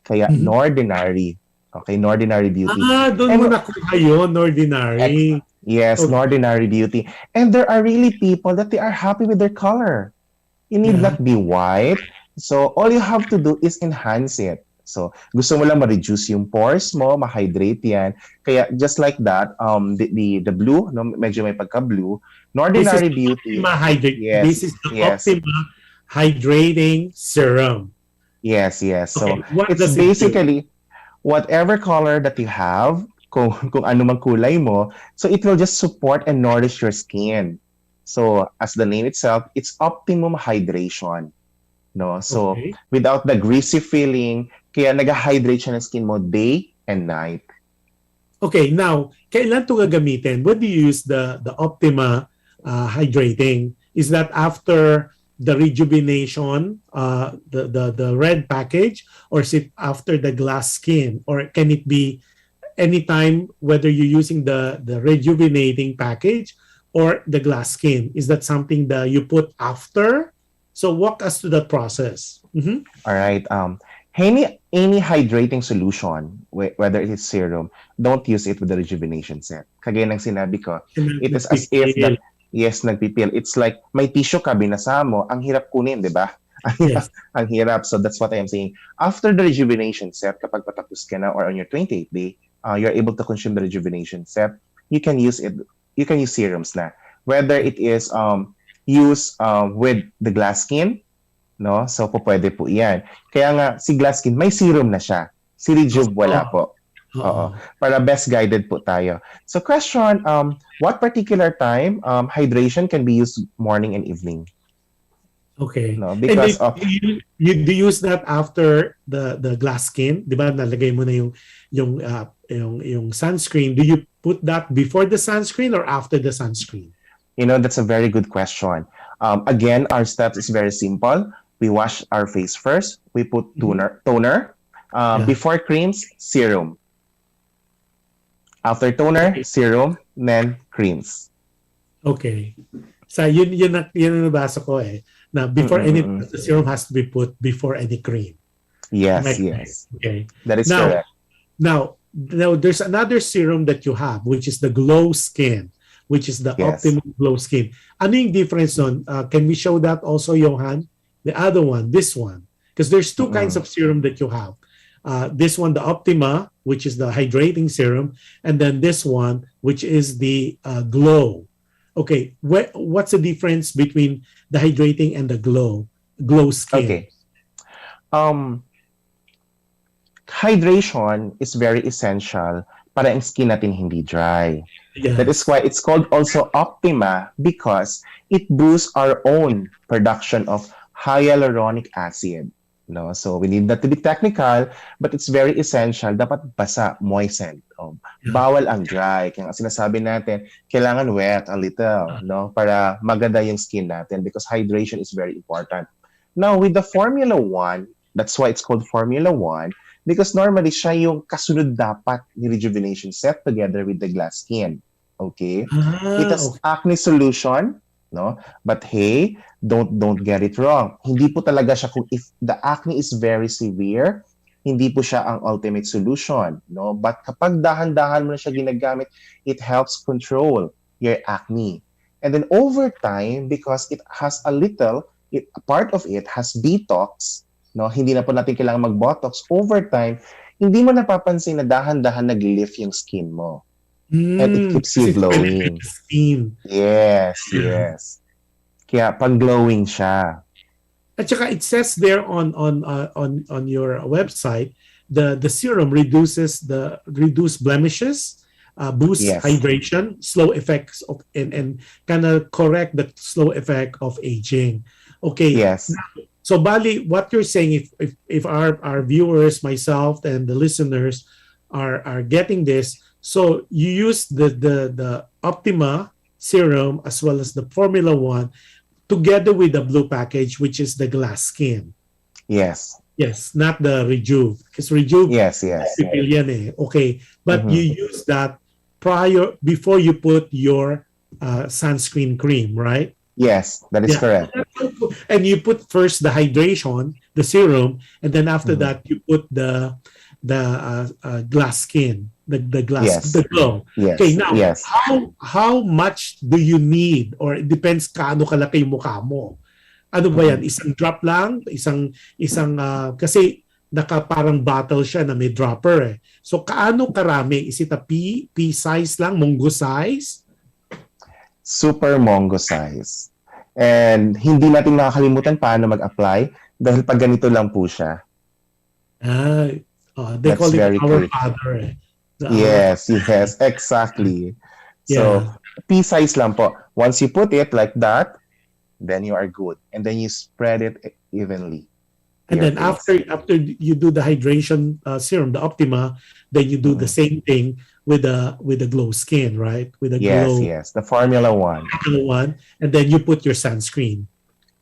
Kaya Mhm. ordinary. Okay, ordinary beauty. Doon mo And nakuha yun, ordinary. yes, Okay. ordinary beauty. And there are really people that they are happy with their color. You need Yeah. not be white. So all you have to do is enhance it. So gusto mo lang ma-reduce yung pores mo, ma-hydrate yan. Kaya just like that, the blue, no, medyo may pagka-blue, This is ordinary the beauty. Optima Hydrate. This Yes, is the yes, Optima Hydrating Serum. yes. So Okay. What it's does it do? basically whatever color that you have, kung ano mang kulay mo, so it will just support and nourish your skin. So as the name itself, it's optimum hydration. No? So Okay. without the greasy feeling, kaya nag-hydrate siya ng skin mo day and night. Okay. Now, kailan ito gagamitin? When do you use the Optima Hydrating? Is that after the rejuvenation, the red package, or is it after the glass skin? Or can it be anytime, whether you're using the rejuvenating package or the glass skin? Is that something that you put after? So walk us through that process. Mhm. All right. Any hydrating solution, whether it is serum, don't use it with the rejuvenation set. Kagaya ng sinabi ko, And it then is as if nagpipil. that, yes, nagpipil. It's like may tissue ka, binasa mo, ang hirap kunin, di ba? Ang hirap, Yes. ang hirap. So that's what I am saying. After the rejuvenation set, kapag patapos ka na or on your 28th day, you're able to consume the rejuvenation set, you can use it, you can use serums na. Whether it is used with the glass skin, no? So, pwede po yan. Kaya nga, si glass skin, may serum na siya. Si Rejuve, wala Oo. po. Oo. Oo. Para best guided po tayo. So, question, what particular time hydration can be used morning and evening? Okay. No? And Because then of, you do use that after the glass skin, 'di ba? Nalagay mo na yung sunscreen. Do you put that before the sunscreen or after the sunscreen? that's a very good question. Again, our steps is very simple. We wash our face first. We put toner. Yeah. Before creams, serum. After toner, Okay. serum, then creams. Okay. So yun ang nabasa ko na before any Mm-mm-mm. the serum has to be put before any cream. Yes, Right. yes. Okay. That is Now, correct. now there's another serum that you have, which is the glow skin, which is the Yes. optimum glow skin. Ano yung difference nun? Can we show that also, Johan? The other one, this one. Because there's two kinds of serum that you have. This one, the Optima, which is the hydrating serum, and then this one, which is the glow. Okay, what's the difference between the hydrating and the glow skin? Okay. Hydration is very essential para ang skin natin hindi dry. That is Yes. why it's called also Optima, because it boosts our own production of hyaluronic acid. No, so we need not to be technical, but it's very essential. Dapat basa, moistened. Yeah. Bawal ang dry. Kaya nga sinasabi natin, kailangan wet a little, no, para maganda yung skin natin, because hydration is very important. Now, with the Formula 1, that's why it's called Formula 1, because normally siya yung kasunod dapat ni rejuvenation set together with the glass skin. Okay? It has Okay. acne solution, no? But hey, don't get it wrong. Hindi po talaga siya, kung if the acne is very severe, hindi po siya ang ultimate solution, no? But kapag dahan-dahan mo na siya ginagamit, it helps control your acne. And then over time, because it has a part of it has detox, no? Hindi na po natin kailangan mag-botox. Over time, hindi mo napapansin na dahan-dahan nag-lift yung skin mo. And it keeps Kasi you it penetrates glowing. the skin. Yes, Yeah. yes. Kaya pag glowing siya. At saka it says there on your website, the serum reduce blemishes, boosts Yes. hydration, slow effects of and kind of correct the slow effect of aging. Okay. Yes. So Bali, what you're saying, if our viewers, myself, and the listeners are getting this, so you use the Optima serum as well as the Formula 1 together with the blue package, which is the glass skin. Yes. Yes, not the Rejuve. Because Rejuve, Yes, yes. pipil yan eh. Okay, but Mhm. you use that before you put your sunscreen cream, right? Yes, that is Yeah. correct. And you put first the hydration, the serum, and then after Mhm. that you put the glass skin, the glass, Yes. the glow. Yes. Okay, now Yes. how much do you need, or it depends kaano kalaki yung mukha mo? Ano ba yan? Isang drop lang, isang kasi parang bottle siya na may dropper eh. So kaano karami? Is it a P size lang, mongo size? Super mongo size. And hindi natin makakalimutan paano mag-apply dahil pag ganito lang po siya. They That's call it very our quick. father eh. Yes, yes, exactly. So, P-size lang po. Once you put it like that, then you are good. And then you spread it evenly. And then after you do the hydration serum, the Optima, then you do the same thing with the glow skin, right? With the glow Yes, the Formula 1. one, and then you put your sunscreen.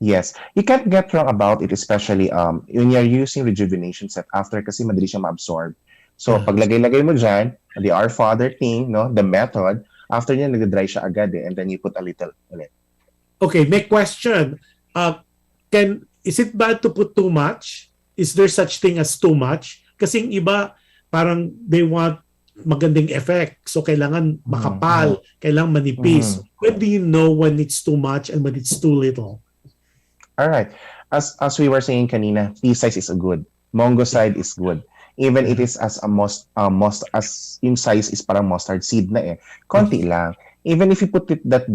Yes. You can't get wrong about it, especially when you're using rejuvenation set after kasi madali siya ma-absorb. So, paglagay-lagay mo dyan, the Our Father thing, no, the method, after niya, nag-dry siya agad and then you put a little ulit. Okay, may question. Is it bad to put too much? Is there such thing as too much? Kasi yung iba, parang they want magandang effect. So, kailangan makapal, kailangan manipis. When do you know when it's too much and when it's too little? All right. As we were saying kanina, pea size is good. Mongo side is good. Even it is as as yung size is parang mustard seed na eh. Konti lang. Even if you put it that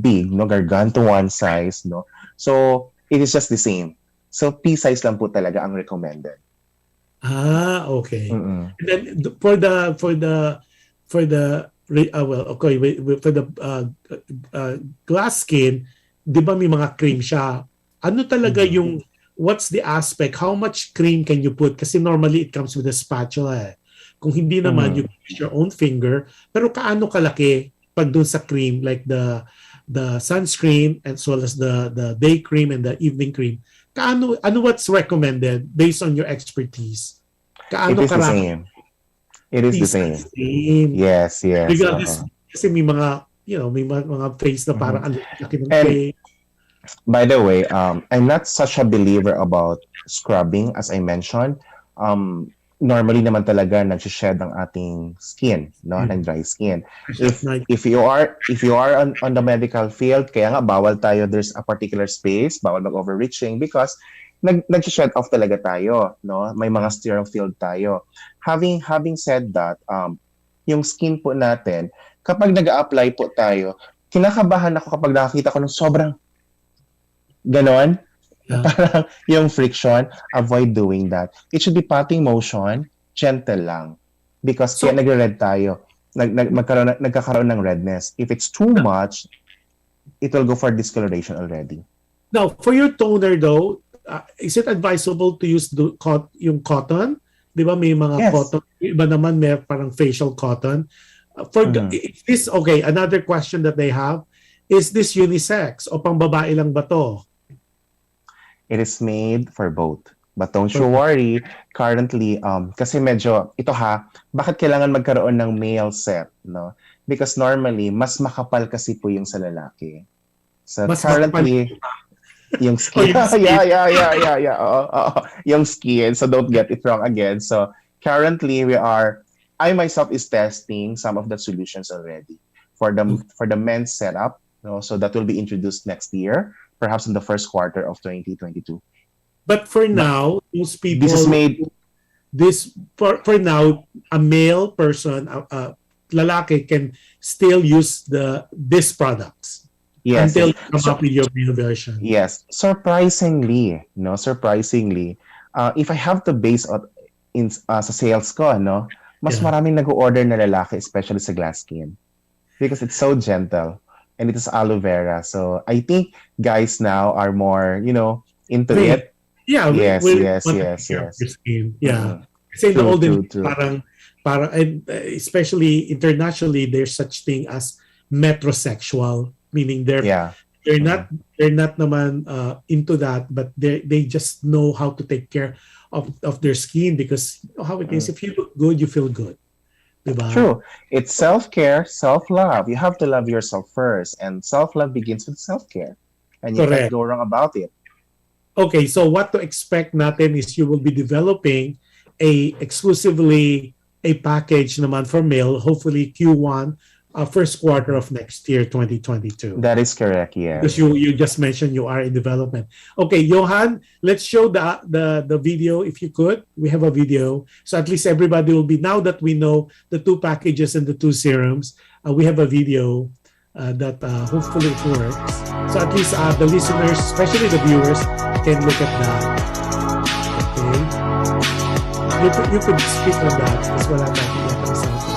big, no, gargantuan size, no. So it is just the same. So pea size lang po talaga ang recommended. Okay. And then for the glass skin, di ba may mga cream siya? Ano talaga yung, what's the aspect? How much cream can you put? Kasi normally it comes with a spatula eh. Kung hindi naman, you can use your own finger. Pero kaano kalaki pag dun sa cream, like the sunscreen as well as the day cream and the evening cream? What's recommended based on your expertise? It is the same. It is the same. Yes. Regardless, kasi may mga, may mga face na parang ang laki ng face. By the way, I'm not such a believer about scrubbing, as I mentioned. Normally naman talaga nag-shed ang ating skin, no, ng dry skin. If you are on the medical field, kaya nga bawal tayo, there's a particular space, bawal mag-overreaching because nag-shed off talaga tayo, no? May mga sterile field tayo. Having said that, yung skin po natin, kapag nag-a-apply po tayo, kinakabahan ako kapag nakakita ko ng sobrang ganon. Parang yung friction, avoid doing that. It should be patting motion, gentle lang. Because kaya nagre-red tayo. nagkakaroon ng redness. If it's too much, it will go for discoloration already. Now, for your toner though, is it advisable to use yung cotton? Di ba may mga Yes. cotton? Iba naman may parang facial cotton. Is this, okay, another question that they have, is this unisex o pang babae lang ba to? It is made for both. But don't you worry, currently, kasi medyo, ito bakit kailangan magkaroon ng male set, no? Because normally, mas makapal kasi po yung sa lalaki. So Mas currently, yung skin. yung skin. Yeah. Yung skin. So don't get it wrong again. So currently, I myself is testing some of the solutions already for the men's setup. No? So that will be introduced next year, perhaps in the first quarter of 2022. But for now, most people... This is made... For now, a male person, lalaki, can still use these products. Yes. Until you come up with your male version. Yes. Surprisingly, if I have to base sa sales ko, mas maraming nag-order na lalaki, especially sa glass skin. Because it's so gentle. And it is aloe vera. So I think guys now are more, into it. Yeah, yes. Skin. Yeah. Kasi in the olden, parang, and especially internationally, there's such thing as metrosexual, meaning they're not naman into that, but they just know how to take care of their skin, because you know how it is. If you look good, you feel good. Diba? True. It's self-care, self-love. You have to love yourself first, and self-love begins with self-care, and you can't go wrong about it. Okay, so what to expect natin is you will be developing exclusively a package naman for male, hopefully Q1, first quarter of next year, 2022. That is correct, yeah. Because you just mentioned you are in development. Okay, Johan, let's show the video if you could. We have a video. So at least everybody will be, now that we know the two packages and the two serums, we have a video that hopefully it works. So at least the listeners, especially the viewers, can look at that. Okay. You could speak on that as well.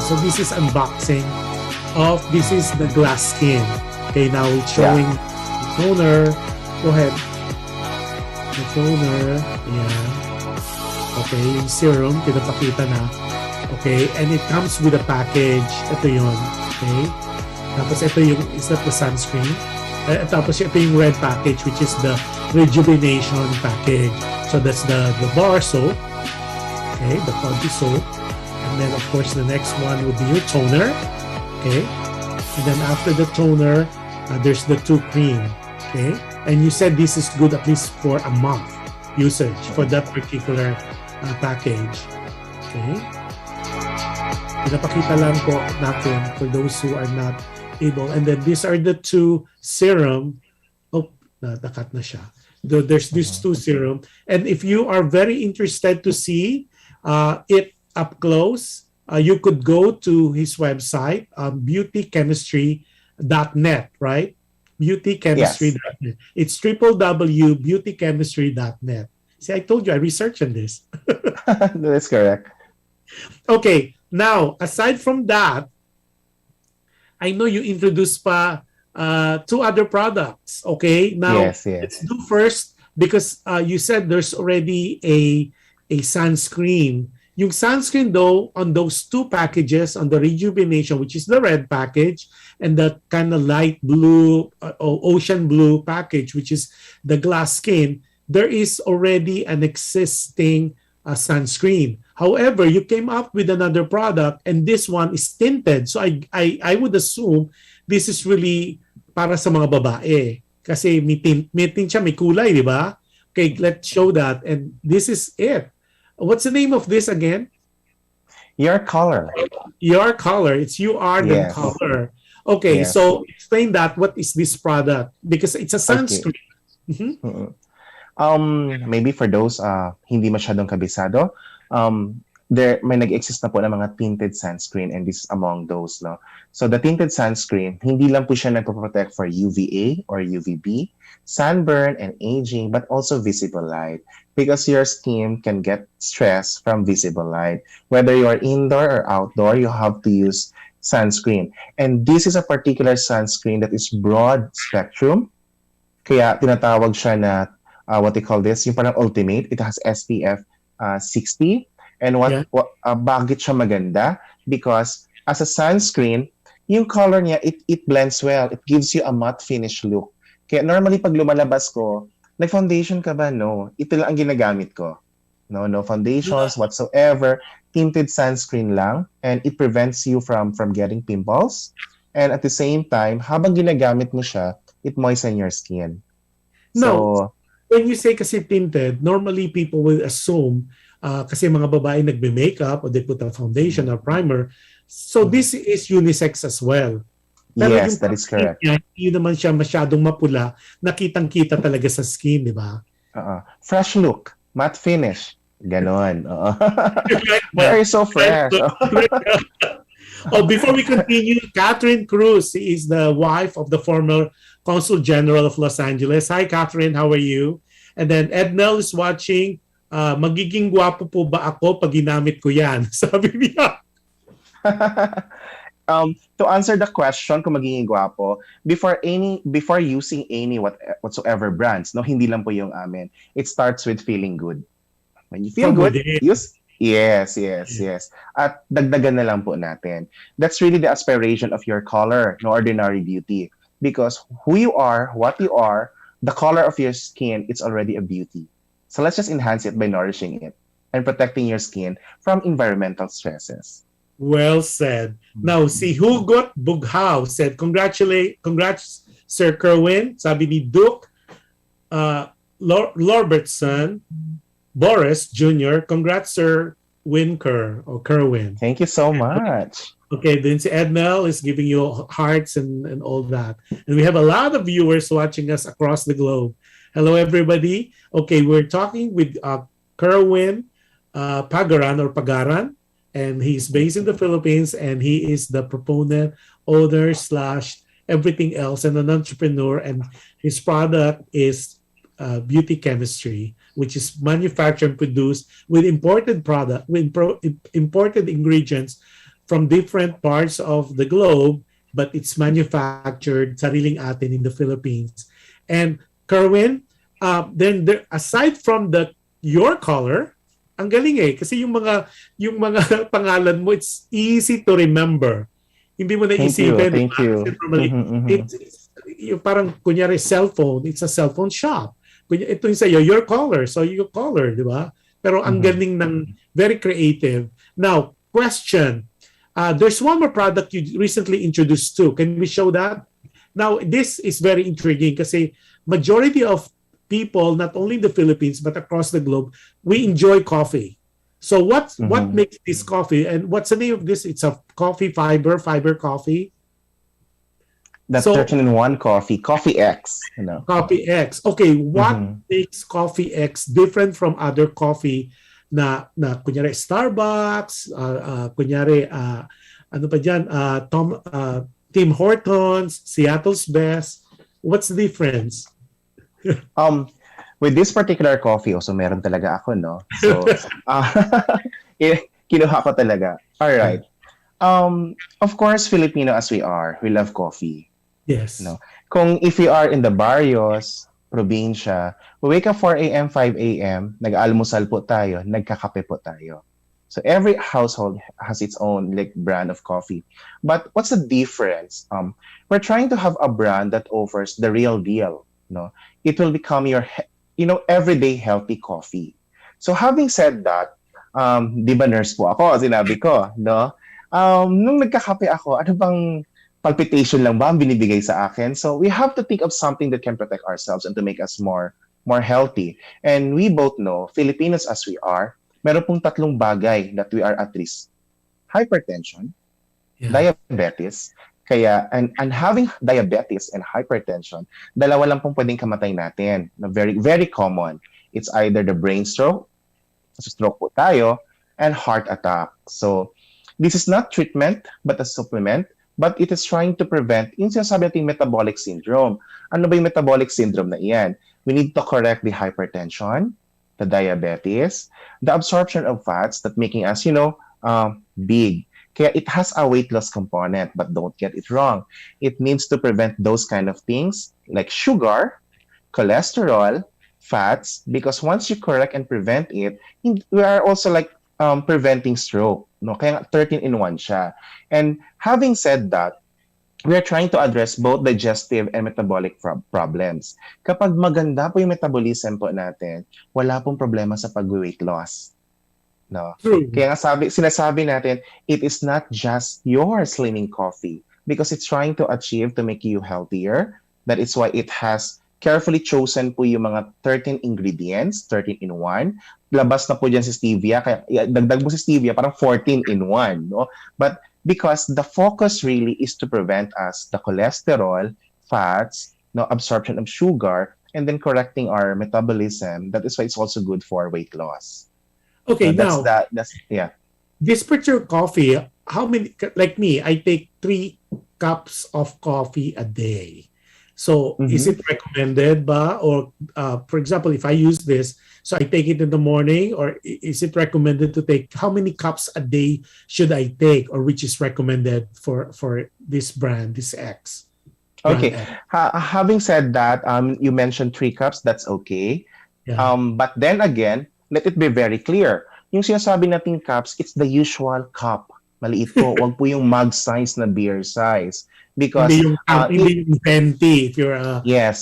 So this is unboxing of, this is the glass skin. Okay, now it's showing the toner. Go ahead. The toner. Yeah. Okay, yung serum, pinapakita na. Okay, and it comes with a package. Ito yun. Okay. Tapos ito yung, is that the sunscreen? Tapos ito yung red package, which is the rejuvenation package. So that's the bar soap. Okay, the Ponty soap. And then of course the next one would be your toner. Okay, and then after the toner, there's the two cream. Okay, and you said this is good at least for a month usage for that particular package. Okay, pinapakita lang po natin for those who are not able. And then these are the two serum. Oh, nakat na siya. There's these two serum. And if you are very interested to see it up close, you could go to his website, beautychemistry.net, right? Beautychemistry.net. Yes. It's www.beautychemistry.net. See, I told you, I researched on this. That's correct. Okay, now, aside from that, I know you introduced pa two other products. Okay, now let's do first, because you said there's already a sunscreen. Yung sunscreen though, on those two packages, on the rejuvenation, which is the red package, and the kind of light blue, ocean blue package, which is the glass skin, there is already an existing sunscreen. However, you came up with another product, and this one is tinted. So I would assume this is really para sa mga babae. Kasi may tint siya, may kulay, di ba? Okay, let's show that. And this is it. What's the name of this again? Your Color. Your Color. It's UR then Color. Okay, so explain that. What is this product? Because it's a sunscreen. Okay. Maybe for those hindi masyadong kabisado, may nag-exist na po ng mga tinted sunscreen, and this is among those, no? So the tinted sunscreen, hindi lang po siya nagpo-protect for UVA or UVB, sunburn and aging, but also visible light, because your skin can get stress from visible light. Whether you are indoor or outdoor, you have to use sunscreen. And this is a particular sunscreen that is broad spectrum. Kaya tinatawag siya na, what they call this, yung parang ultimate. It has SPF 60. And bakit siya maganda? Because as a sunscreen, yung color niya, it blends well. It gives you a matte finish look. Kaya normally pag lumalabas ko, nag-foundation ka ba? No. Ito lang ang ginagamit ko. No foundations whatsoever. Tinted sunscreen lang. And it prevents you from getting pimples. And at the same time, habang ginagamit mo siya, it moistens your skin. No. When you say kasi tinted, normally people will assume kasi mga babae nagbe-makeup or they put a foundation or primer. So this is unisex as well. Pero yes, that is correct. Hindi naman siya masyadong mapula, nakitang-kita talaga sa skin, di ba? Fresh look, matte finish. Ganon. Why are you so fresh? Before we continue, Catherine Cruz is the wife of the former Consul General of Los Angeles. Hi, Catherine. How are you? And then Ednel is watching. Magiging gwapo po ba ako pag ginamit ko yan? Sabi niya. To answer the question kung magiging gwapo, before using any whatsoever brands, no, hindi lang po yung amin. It starts with feeling good. When you feel good, use. Yes. At dagdagan na lang po natin. That's really the aspiration of your color, no ordinary beauty. Because who you are, what you are, the color of your skin, it's already a beauty. So let's just enhance it by nourishing it and protecting your skin from environmental stresses. Well said. Now, si Hugot Bughaw said, congrats, Sir Kerwin. Sabi ni Duke Lorbertson, Boris Jr., congrats, Sir Winker or Kerwin. Thank you so much. Okay, then si Edmel is giving you hearts and all that. And we have a lot of viewers watching us across the globe. Hello, everybody. Okay, we're talking with Kerwin Pagaran. And he's based in the Philippines, and he is the proponent, owner / everything else, and an entrepreneur. And his product is beauty chemistry, which is manufactured and produced with imported imported ingredients from different parts of the globe, but it's manufactured sariling atin in the Philippines. And Kerwin, then aside from your color, ang galing kasi yung mga pangalan mo, it's easy to remember. Hindi mo na isipin. Thank you. It's parang kunyari cellphone, it's a cellphone shop. Ito yung sa'yo, your color, so your color, di ba? Pero ang galing ng very creative. Now, question. There's one more product you recently introduced too. Can we show that? Now, this is very intriguing kasi majority of people, not only in the Philippines, but across the globe, we enjoy coffee. So what makes this coffee? And what's the name of this? It's a coffee fiber coffee. That's 13-in-1 coffee, Coffee X. Coffee X. Okay, what makes Coffee X different from other coffee na kunyari Starbucks, kunyari ano pa dyan, Tim Hortons, Seattle's Best. What's the difference? With this particular coffee, also meron talaga ako, no? So, kinuha ko talaga. All right. Of course, Filipino as we are, we love coffee. Yes. No? If we are in the barrios, probinsya, we wake up 4 a.m., 5 a.m., nag-almusal po tayo, nagkakape po tayo. So every household has its own brand of coffee. But what's the difference? We're trying to have a brand that offers the real deal. No, it will become your everyday healthy coffee. So having said that, di ba nurse po ako, sinabi ko, no? Nung nagkakape ako, ano bang palpitation lang ba ang binibigay sa akin? So we have to think of something that can protect ourselves and to make us more healthy. And we both know, Filipinos as we are, meron pong 3 bagay that we are at risk. Hypertension, diabetes, and having diabetes and hypertension, dalawa lang pong pwedeng kamatay natin. Na very, very common. It's either the brain stroke, stroke po tayo, and heart attack. So, this is not treatment, but a supplement, but it is trying to prevent yung sinasabi natin metabolic syndrome. Ano ba yung metabolic syndrome na iyan? We need to correct the hypertension, the diabetes, the absorption of fats that making us, big. Kaya it has a weight loss component, but don't get it wrong. It means to prevent those kind of things like sugar, cholesterol, fats, because once you correct and prevent it, we are also like preventing stroke. No? Kaya nga 13 in 1 siya. And having said that, we are trying to address both digestive and metabolic problems. Kapag maganda po yung metabolism po natin, wala pong problema sa pag-weight loss. No? True. Kaya nga sinasabi natin, it is not just your slimming coffee because it's trying to achieve to make you healthier. That is why it has carefully chosen po yung mga 13 ingredients, 13 in 1. Labas na po dyan si stevia, kaya dagdag mo si stevia, parang 14 in 1. No? But because the focus really is to prevent us the cholesterol, fats, no absorption of sugar, and then correcting our metabolism. That is why it's also good for weight loss. Okay, now that's yeah. this particular coffee, how many? Like me, I take 3 cups of coffee a day. So is it recommended ba? Or for example, if I use this, so I take it in the morning, or is it recommended to take, how many cups a day should I take, or which is recommended for this brand, this X? Okay. Having said that, you mentioned 3 cups, that's okay. Yeah. But then again, let it be very clear. Yung sinasabi nating cups, it's the usual cup. Maliit po, wag po yung mug size na beer size. Because hindi yung 20 if you're yes.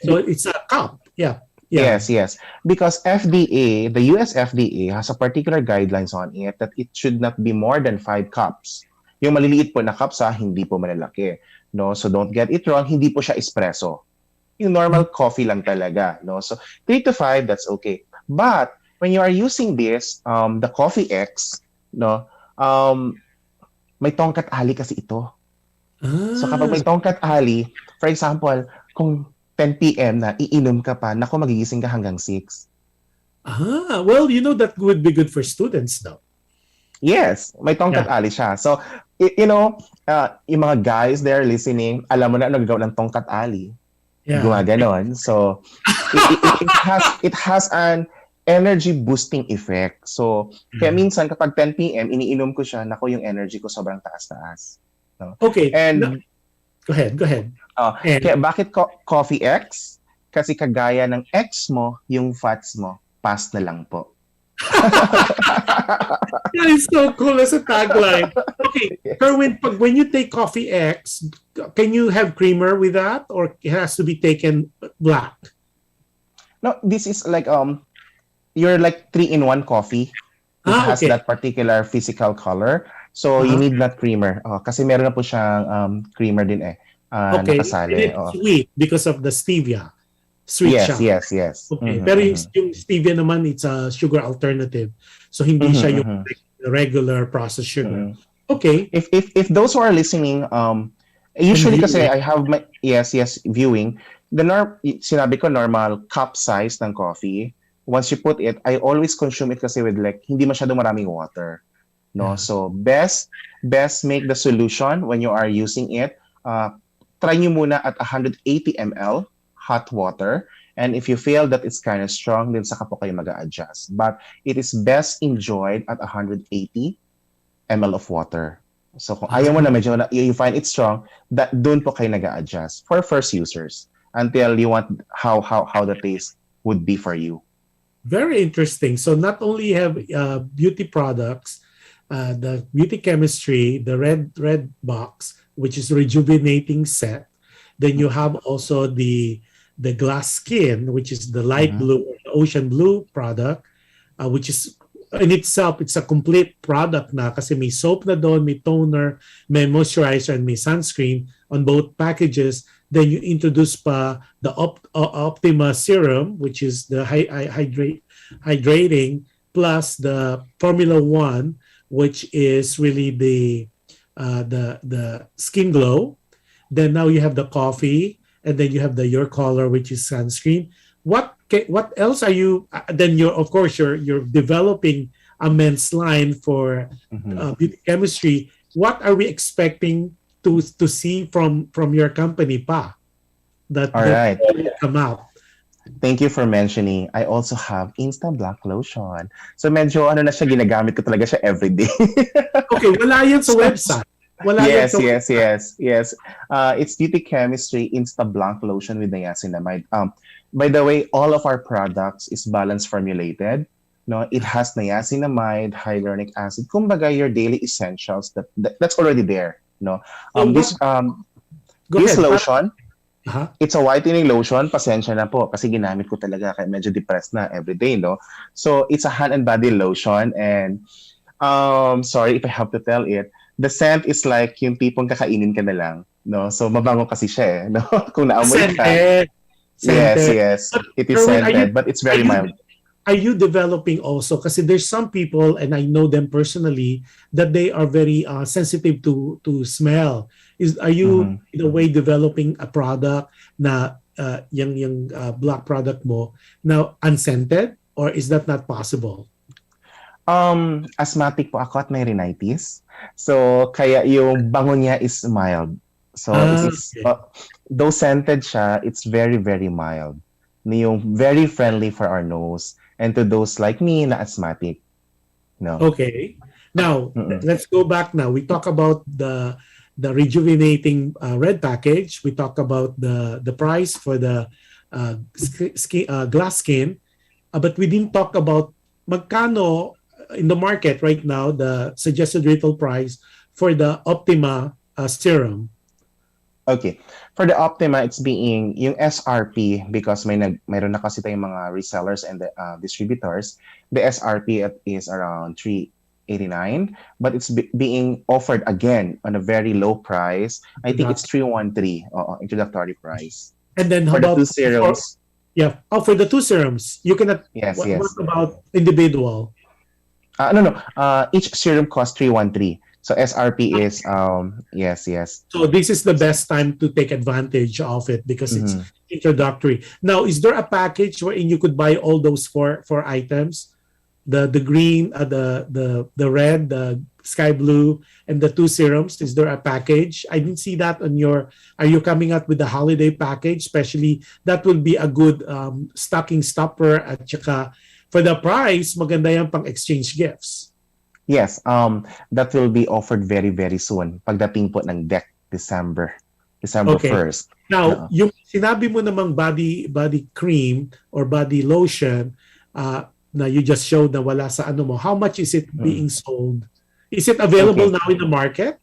So it's a cup. Yeah. Yes. Because FDA, the US FDA has a particular guidelines on it that it should not be more than 5 cups. Yung maliliit po na cups hindi po malalaki. No, so don't get it wrong, hindi po siya espresso. Yung normal coffee lang talaga, no? So 3 to 5, that's okay. But when you are using this, the Coffee X, no, may tongkat ali kasi ito. So kapag may tongkat ali, for example, kung 10 p.m. na iinom ka pa, naku, magigising ka hanggang 6. Well, that would be good for students though. Yes, may tongkat ali siya. So, yung mga guys there listening, alam mo na ano gagawin ng tongkat ali. Yeah. Gumaganon. So, it has an energy boosting effect. So, kaya minsan kapag 10 p.m. iniinom ko siya, naku, yung energy ko sobrang taas-taas. No? Okay. And go ahead. Kaya bakit Coffee X? Kasi kagaya ng X mo, yung fats mo, pass na lang po. That is so cool as a tagline. Okay, Kerwin, when you take Coffee X, can you have creamer with that, or it has to be taken black? No, this is like you're like 3-in-1 coffee. It has that particular physical color. So you need not creamer. Kasi meron na po siyang creamer din okay, nakasali. it's sweet because of the stevia. Sweet siya. Yes. Okay, pero yung stevia naman, it's a sugar alternative. So hindi siya yung regular processed sugar. Okay. If those who are listening, usually kasi I have my viewing, sinabi ko normal cup size ng coffee. Once you put it, I always consume it kasi with like hindi masyadong maraming water. No, so best make the solution when you are using it. Try nyo muna at 180 ml hot water, and if you feel that it's kind of strong, then saka po kayo mag-a-adjust. But it is best enjoyed at 180 ml of water. So kung ayaw mo na medyo you find it strong, that doon po kayo nag-a-adjust for first users until you want how the taste would be for you. Very interesting. So not only have beauty products, the beauty chemistry, the red box, which is rejuvenating set. Then you have also the glass skin, which is the light blue, ocean blue product, which is in itself, it's a complete product na kasi may soap na doon, may toner, may moisturizer, and may sunscreen on both packages. Then you introduce pa the Optima serum, which is the hydrating, plus the Formula 1, which is really the skin glow. Then now you have the coffee, and then you have the Your Color, which is sunscreen. What else are you? Then you're developing a men's line for beauty chemistry. What are we expecting to see from your company pa that will come out? Thank you for mentioning. I also have Instant Black Lotion. So medyo ano na siya, ginagamit ko talaga siya everyday. Okay, wala yan sa So, website. Wala yan yes, sa yes, website. yes, yes. It's Beauty Chemistry Insta Blanc Lotion with niacinamide. By the way, all of our products is balance formulated. No, it has niacinamide, hyaluronic acid. Kumbaga, your daily essentials that's already there. No, So what, this go this ahead. lotion, Uh-huh. it's a whitening lotion. Pasensya na po kasi ginamit ko talaga kaya medyo depressed na everyday, no? So it's a hand and body lotion and sorry if I have to tell it. The scent is like yung tipong kakainin ka na lang, no? So mabango kasi siya, eh, no? Kung naamoy ka. Scented. Yes, Scented. yes. But, It is Kerwin, scented, but it's very mild. are you developing also? Kasi there's some people, and I know them personally, that they are very sensitive to smell. Are you in a way developing a product na yung black product mo na unscented, or is that not possible? Asthmatic po ako at may rhinitis. So, kaya yung bango niya is mild. So, it's Okay. though scented siya, it's very, very mild. Yung very friendly for our nose. And to those like me na asthmatic. No. Okay. Now, Mm-mm. let's go back now. We talk about the rejuvenating red package. We talk about the price for the glass skin. But we didn't talk about magkano in the market right now, the suggested retail price for the Optima serum. Okay. For the Optima, it's being yung SRP because mayroon na kasi tayong mga resellers and the, distributors. The SRP is around 389, but it's being offered again on a very low price. I think it's 313 introductory price. And then how For the about two serums, for the two serums, you cannot. yes, What, yes. what about individual? No. Each serum costs 313. So SRP is yes, yes. So this is the best time to take advantage of it because it's Mhm. introductory. Now, is there a package wherein you could buy all those four items? The green, the red, the sky blue, and the two serums. Is there a package? I didn't see that on your. Are you coming out with the holiday package? Especially that would be a good stocking stuffer at saka for the price, maganda yan pang exchange gifts. Yes, that will be offered very, very soon. Pagdating po ng December Okay. 1st. Now, yung sinabi mo namang body cream or body lotion na you just showed na wala sa ano mo, how much is it being sold? Is it available Okay. now in the market?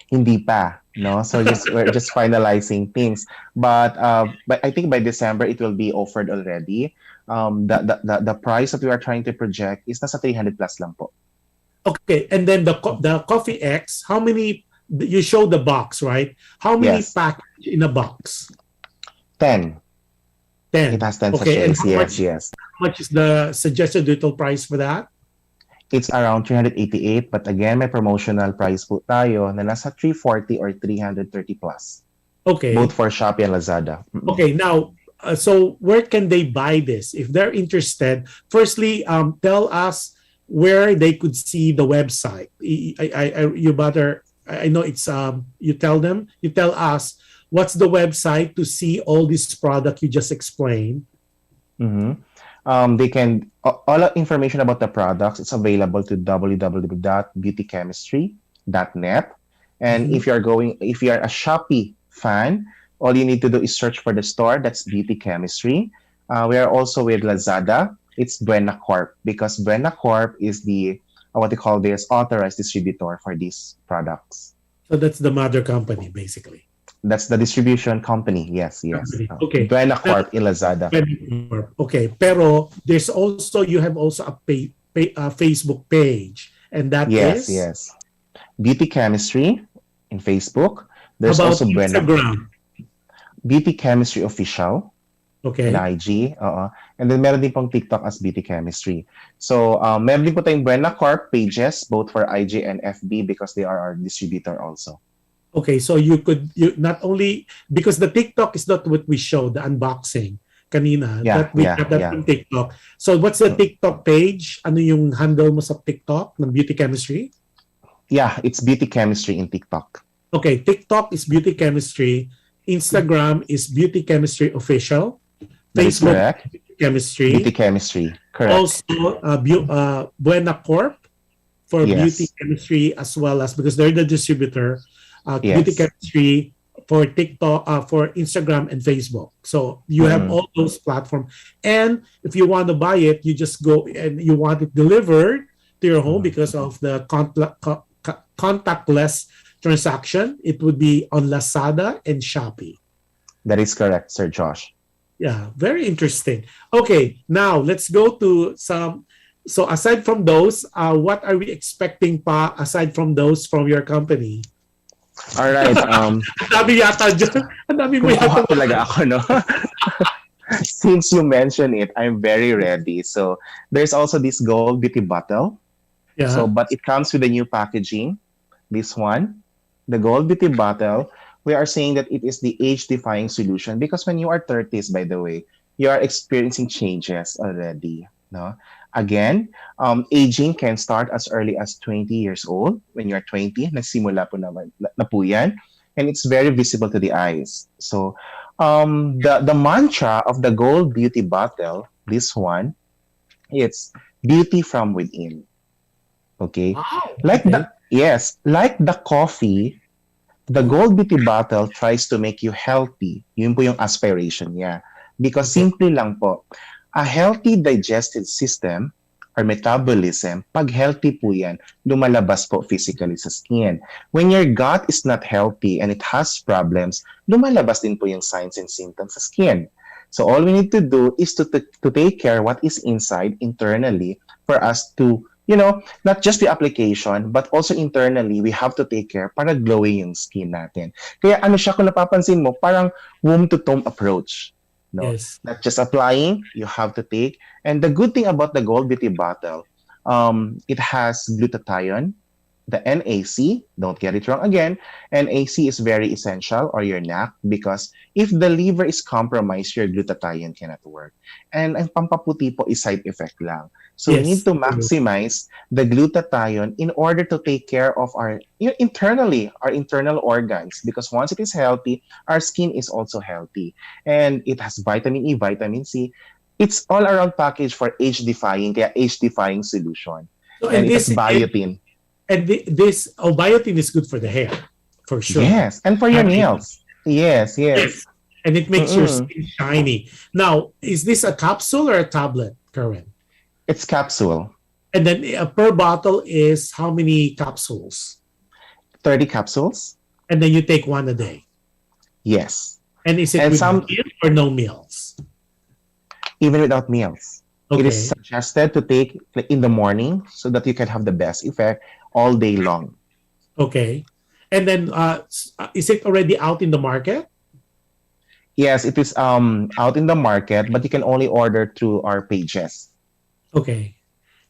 Hindi pa, no? So we're just finalizing things. But I think by December it will be offered already. The price that we are trying to project is nasa 300 plus lang po. Okay, and then the Coffee X, how many, you showed the box, right? How many Yes. package in a box? 10. 10. It has 10 Okay, and sachets. how Yes, yes. much is the suggested retail price for that? It's around 388, but again, may promotional price po tayo na nasa 340 or 330 plus. Okay. Both for Shopee and Lazada. Okay, now, so where can they buy this? If they're interested, firstly, tell us where they could see the website. I know it's, you tell us what's the website to see all this product you just explained. Mhm. They can all information about the products. It's available to www.beautychemistry.net. And if you're a Shopee fan, all you need to do is search for the store. That's Beauty Chemistry. We are also with Lazada. It's Buena Corp because Buena Corp is the what they call this authorized distributor for these products. So that's the mother company, basically. That's the distribution company. Yes, yes. Company. Okay. Buena Corp in Lazada. Okay, pero you have also a Facebook page, and that Yes, is yes. Beauty Chemistry in Facebook. There's about also Buena Instagram. Beauty Chemistry Official Okay. in IG. And then meron din pong TikTok as Beauty Chemistry. So meron din po tayong Buena Corp pages both for IG and FB because they are our distributor also. Okay, so you not only because the TikTok is not what we showed, the unboxing kanina. Yeah, that we yeah, got that yeah. from TikTok. So what's the TikTok page? Ano yung handle mo sa TikTok ng Beauty Chemistry? Yeah, it's Beauty Chemistry in TikTok. Okay, TikTok is Beauty Chemistry. Instagram is Beauty Chemistry Official. That is Facebook correct. Beauty Chemistry, chemistry. Correct. also Buena Corp for beauty Yes. chemistry, as well as, because they're the distributor, beauty Yes. chemistry for TikTok, for Instagram and Facebook. So you have Mm-mm. all those platforms. And if you want to buy it, you just go and you want it delivered to your home Mm. because of the contactless transaction. It would be on Lazada and Shopee. That is correct, Sir Josh. Yeah, very interesting. Okay, now let's go to some. So aside from those, what are we expecting pa aside from those from your company? All right. Ang dami yata dyan. Ang dami mo yata. Kumukuha talaga ako, no? Since you mentioned it, I'm very ready. So there's also this gold beauty bottle. So, Yeah. but it comes with a new packaging. This one, the gold beauty bottle. We are saying that it is the age-defying solution because when you are 30s, by the way, you are experiencing changes already. No, again, aging can start as early as 20 years old. When you are 20, nagsimula po na po yan, and it's very visible to the eyes. So, the mantra of the gold beauty bottle, this one, it's beauty from within. Okay, Wow. like Okay. like the coffee, the gold beauty bottle tries to make you healthy. Yun po yung aspiration niya. Because Okay. simply lang po, a healthy digestive system or metabolism, pag healthy po yan, lumalabas po physically sa skin. When your gut is not healthy and it has problems, lumalabas din po yung signs and symptoms sa skin. So all we need to do is to take care what is inside internally for us to, not just the application, but also internally, we have to take care para glowing yung skin natin. Kaya ano siya, kung napapansin mo, parang womb to tomb approach. No, Yes. not just applying, you have to take. And the good thing about the gold beauty bottle, it has glutathione, the NAC, don't get it wrong again, NAC is very essential, or your NAC, because if the liver is compromised, your glutathione cannot work. And ang pampaputi po is side effect lang. So we need Yes. to maximize the glutathione in order to take care of our internally, our internal organs, because once it is healthy, our skin is also healthy. And it has vitamin E, vitamin C. It's all around package for age-defying, kaya age-defying solution. So, And it has biotin. this biotin is good for the hair, for sure. Yes, and for your Biotin. nails. Yes, yes. Yes. And it makes your Mm-mm. skin shiny. Now, is this a capsule or a tablet, Kerwin? It's capsule. And then per bottle is how many capsules? 30 capsules. And then you take one a day. Yes. And is it And with some meal or no meals? even without meals. It Okay. is suggested to take like, in the morning so that you can have the best effect all day long. Okay. And then is it already out in the market? Yes, it is out in the market, but you can only order through our pages. Okay.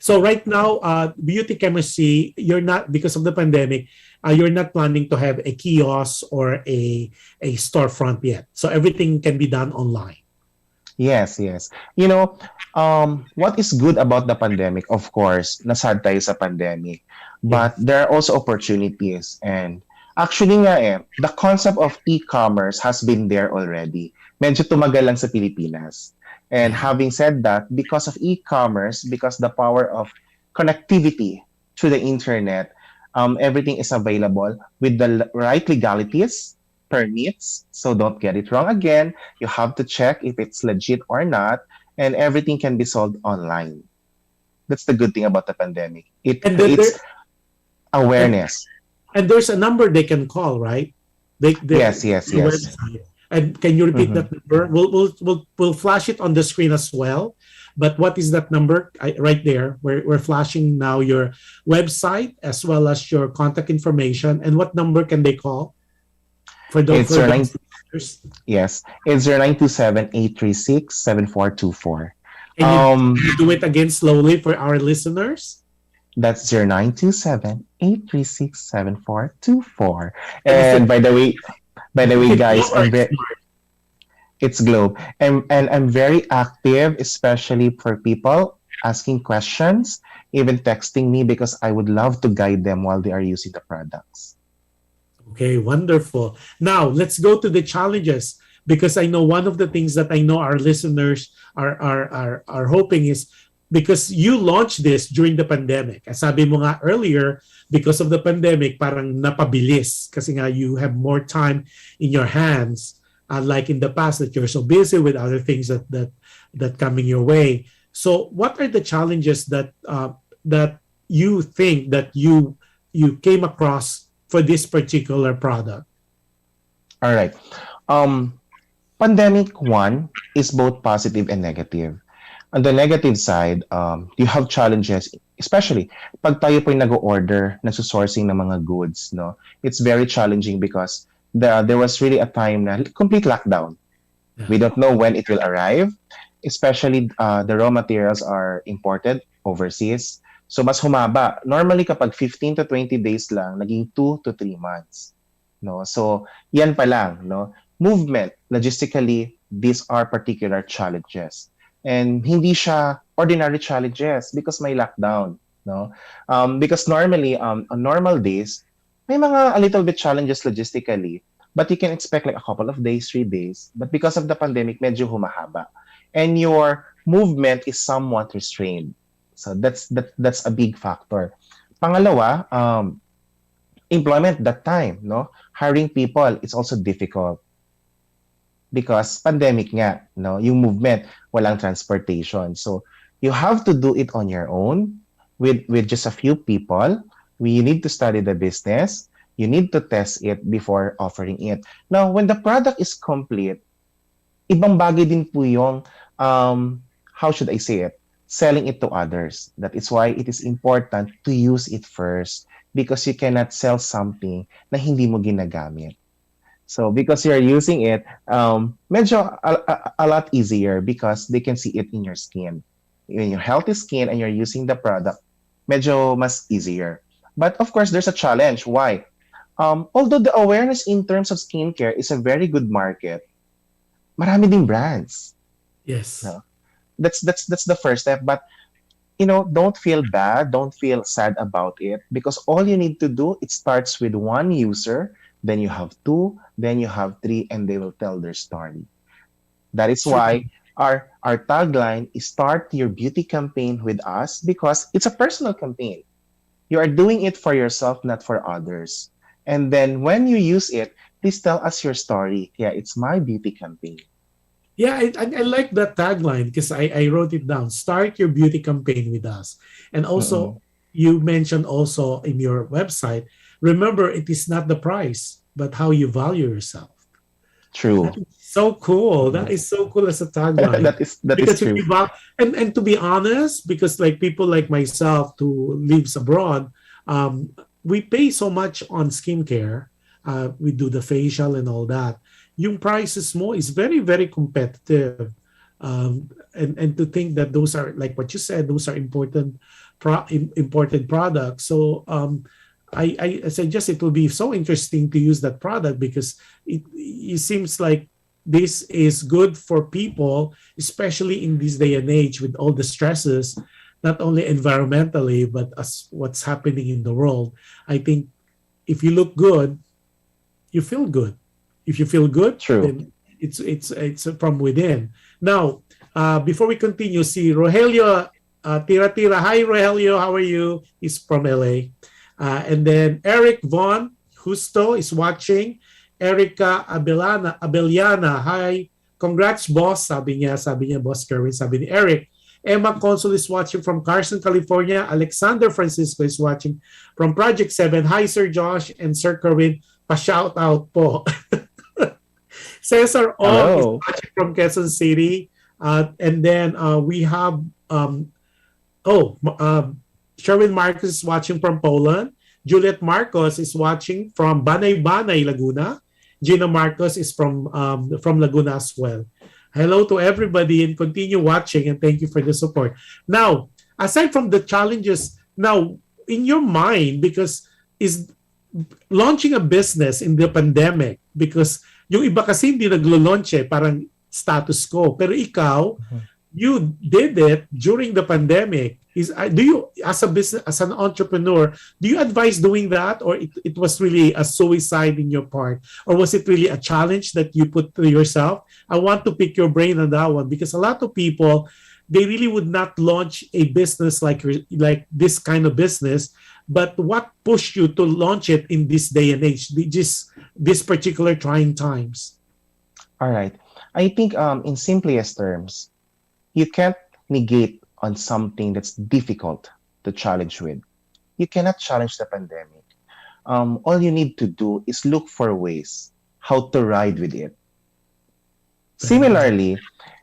So right now, beauty chemistry, you're not, because of the pandemic, you're not planning to have a kiosk or a storefront yet. So everything can be done online. Yes, yes. You know, what is good about the pandemic? Of course, nasad tayo sa pandemic. But there are also opportunities. And actually nga the concept of e-commerce has been there already. Medyo tumagal lang sa Pilipinas. And having said that, because of e-commerce, because the power of connectivity through the internet, everything is available with the right legalities, permits. So don't get it wrong again. You have to check if it's legit or not, and everything can be sold online. That's the good thing about the pandemic. It And then creates awareness. And there's a number they can call, right? Yes. The website. And can you repeat that number? We'll flash it on the screen as well. But what is that number? Right there, we're flashing now your website as well as your contact information. And what number can they call? For those listeners? Yes, it's 0927-836-7424. Can you do it again slowly for our listeners? That's 0927-836-7424. And by the way, guys, it's Globe. And I'm very active, especially for people asking questions, even texting me, because I would love to guide them while they are using the products. Okay, wonderful. Now, let's go to the challenges. because I know one of the things that I know our listeners are hoping is because you launched this during the pandemic. As sabi mo nga earlier, because of the pandemic, parang napabilis kasi nga you have more time in your hands, unlike in the past that you're so busy with other things that coming your way. So, what are the challenges that you think that you came across for this particular product? All right. Pandemic one is both positive and negative. On the negative side, you have challenges, especially pag tayo po yung nag-order, nagsusourcing ng mga goods, no? It's very challenging because there was really a time na complete lockdown. We don't know when it will arrive, especially the raw materials are imported overseas. So mas humaba. Normally kapag 15 to 20 days lang, naging 2 to 3 months. No? So yan pa lang, no? Movement, logistically, these are particular challenges. And hindi siya ordinary challenges because may lockdown, no? Because normally on normal days, may mga a little bit challenges logistically, but you can expect like a couple of days, 3 days. But because of the pandemic, medyo humahaba. And your movement is somewhat restrained. So that's a big factor. Pangalawa, employment that time, no? Hiring people, it's also difficult. Because pandemic nga, no? Yung movement, walang transportation. So you have to do it on your own with just a few people. You need to study the business. You need to test it before offering it. Now, when the product is complete, ibang bagay din po yung, how should I say it? Selling it to others. That is why it is important to use it first because you cannot sell something na hindi mo ginagamit. So because you're using it, medyo a lot easier because they can see it in your skin. In your healthy skin and you're using the product, medyo mas easier. But of course, there's a challenge. Why? Although the awareness in terms of skincare is a very good market, marami ding brands. Yes. No? That's the first step. But don't feel bad, don't feel sad about it because all you need to do, it starts with one user. Then you have 2, then you have 3, and they will tell their story. That is why our tagline is start your beauty campaign with us because it's a personal campaign. You are doing it for yourself, not for others. And then when you use it, please tell us your story. Yeah, it's my beauty campaign. Yeah, I like that tagline because I wrote it down. Start your beauty campaign with us. And also, you mentioned also in your website, remember, it is not the price, but how you value yourself. True. That is so cool. That is so cool as a tagline. that is true. And to be honest, because like people like myself who lives abroad, we pay so much on skincare. We do the facial and all that. Yung prices mo is very, very competitive. And to think that those are, like what you said, those are important products. So I suggest it will be so interesting to use that product because it seems like this is good for people, especially in this day and age with all the stresses, not only environmentally, but as what's happening in the world. I think if you look good, you feel good. If you feel good, True. then it's from within. Now, before we continue, see Rogelio Tira. Hi, Rogelio. How are you? He's from LA. And then Eric Von Justo is watching. Erica Abeliana. Hi. Congrats, boss. Sabi niya, boss Kerwin. Sabi ni Eric. Emma Consul is watching from Carson, California. Alexander Francisco is watching from Project 7. Hi, Sir Josh and Sir Kerwin. Pa-shout out po. Cesar Ong is watching from Quezon City. And then we have Sherwin Marcos is watching from Poland. Juliet Marcos is watching from Banay, Laguna. Gina Marcos is from Laguna as well. Hello to everybody and continue watching and thank you for the support. Now, aside from the challenges, now in your mind, because is launching a business in the pandemic, because yung iba kasi hindi naglo-launch parang status quo. Pero ikaw, you did it during the pandemic Do you, as a business, as an entrepreneur, do you advise doing that, or it was really a suicide in your part, or was it really a challenge that you put to yourself? I want to pick your brain on that one, because a lot of people, they really would not launch a business like this kind of business. But what pushed you to launch it in this day and age, just this particular trying times? All right. I think in simplest terms, you can't negate on something that's difficult to challenge with. You cannot challenge the pandemic. All you need to do is look for ways how to ride with it. Similarly,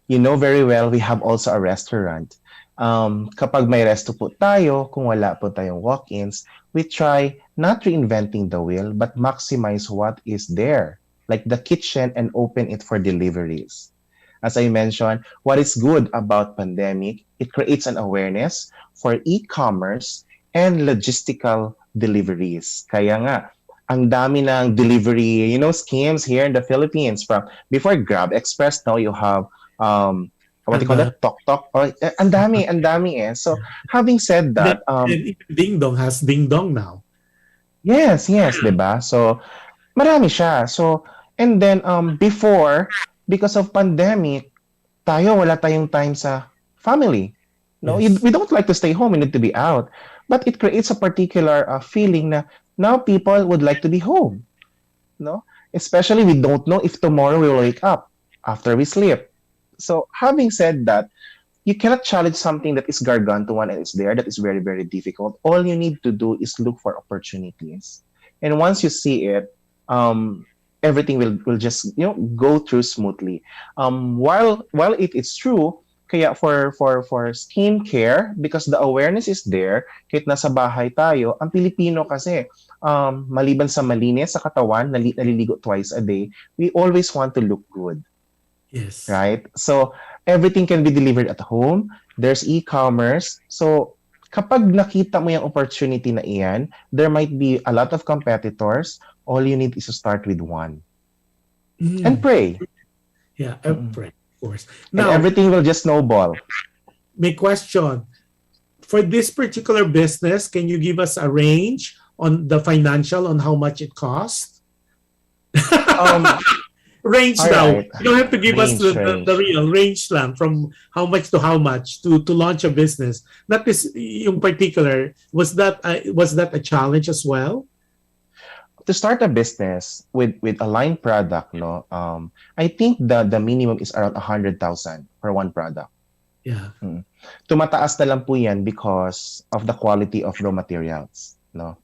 you know very well we have also a restaurant. Kapag may resto po tayo, kung wala po tayong walk-ins, we try not reinventing the wheel but maximize what is there, like the kitchen, and open it for deliveries. As I mentioned, what is good about pandemic, it creates an awareness for e-commerce and logistical deliveries. Kaya nga, ang dami ng delivery, schemes here in the Philippines. From before Grab Express, now you have what do you call that? Tok Tok. Oh, ang dami eh. So, having said that, and Ding Dong has Ding Dong now. yes, 'di ba? So, marami siya. So, and then before, because of pandemic, wala tayong time sa family. No, Yes. we don't like to stay home, we need to be out. But it creates a particular feeling na now people would like to be home. No? Especially we don't know if tomorrow we will wake up after we sleep. So having said that, you cannot challenge something that is gargantuan and is there, that is very, very difficult. All you need to do is look for opportunities. And once you see it, everything will just go through smoothly. While it is true, kaya for skincare, because the awareness is there, kahit nasa bahay tayo, ang Pilipino kasi, maliban sa malinis sa katawan, naliligo twice a day, we always want to look good. Yes. Right? So, everything can be delivered at home. There's e-commerce. So, kapag nakita mo yung opportunity na iyan, there might be a lot of competitors. All you need is to start with one. And pray. Yeah, and pray, of course. And Now, everything will just snowball. may question. For this particular business, can you give us a range on the financial, on how much it costs? Range All now. right. You don't have to give us Range. the real range lang, from how much to how much to launch a business. Not this yung particular. Was that a challenge as well? To start a business with a line product, no, I think the minimum is around 100,000 for one product. Yeah. Tumataas na lang po yan because of the quality of raw materials. No,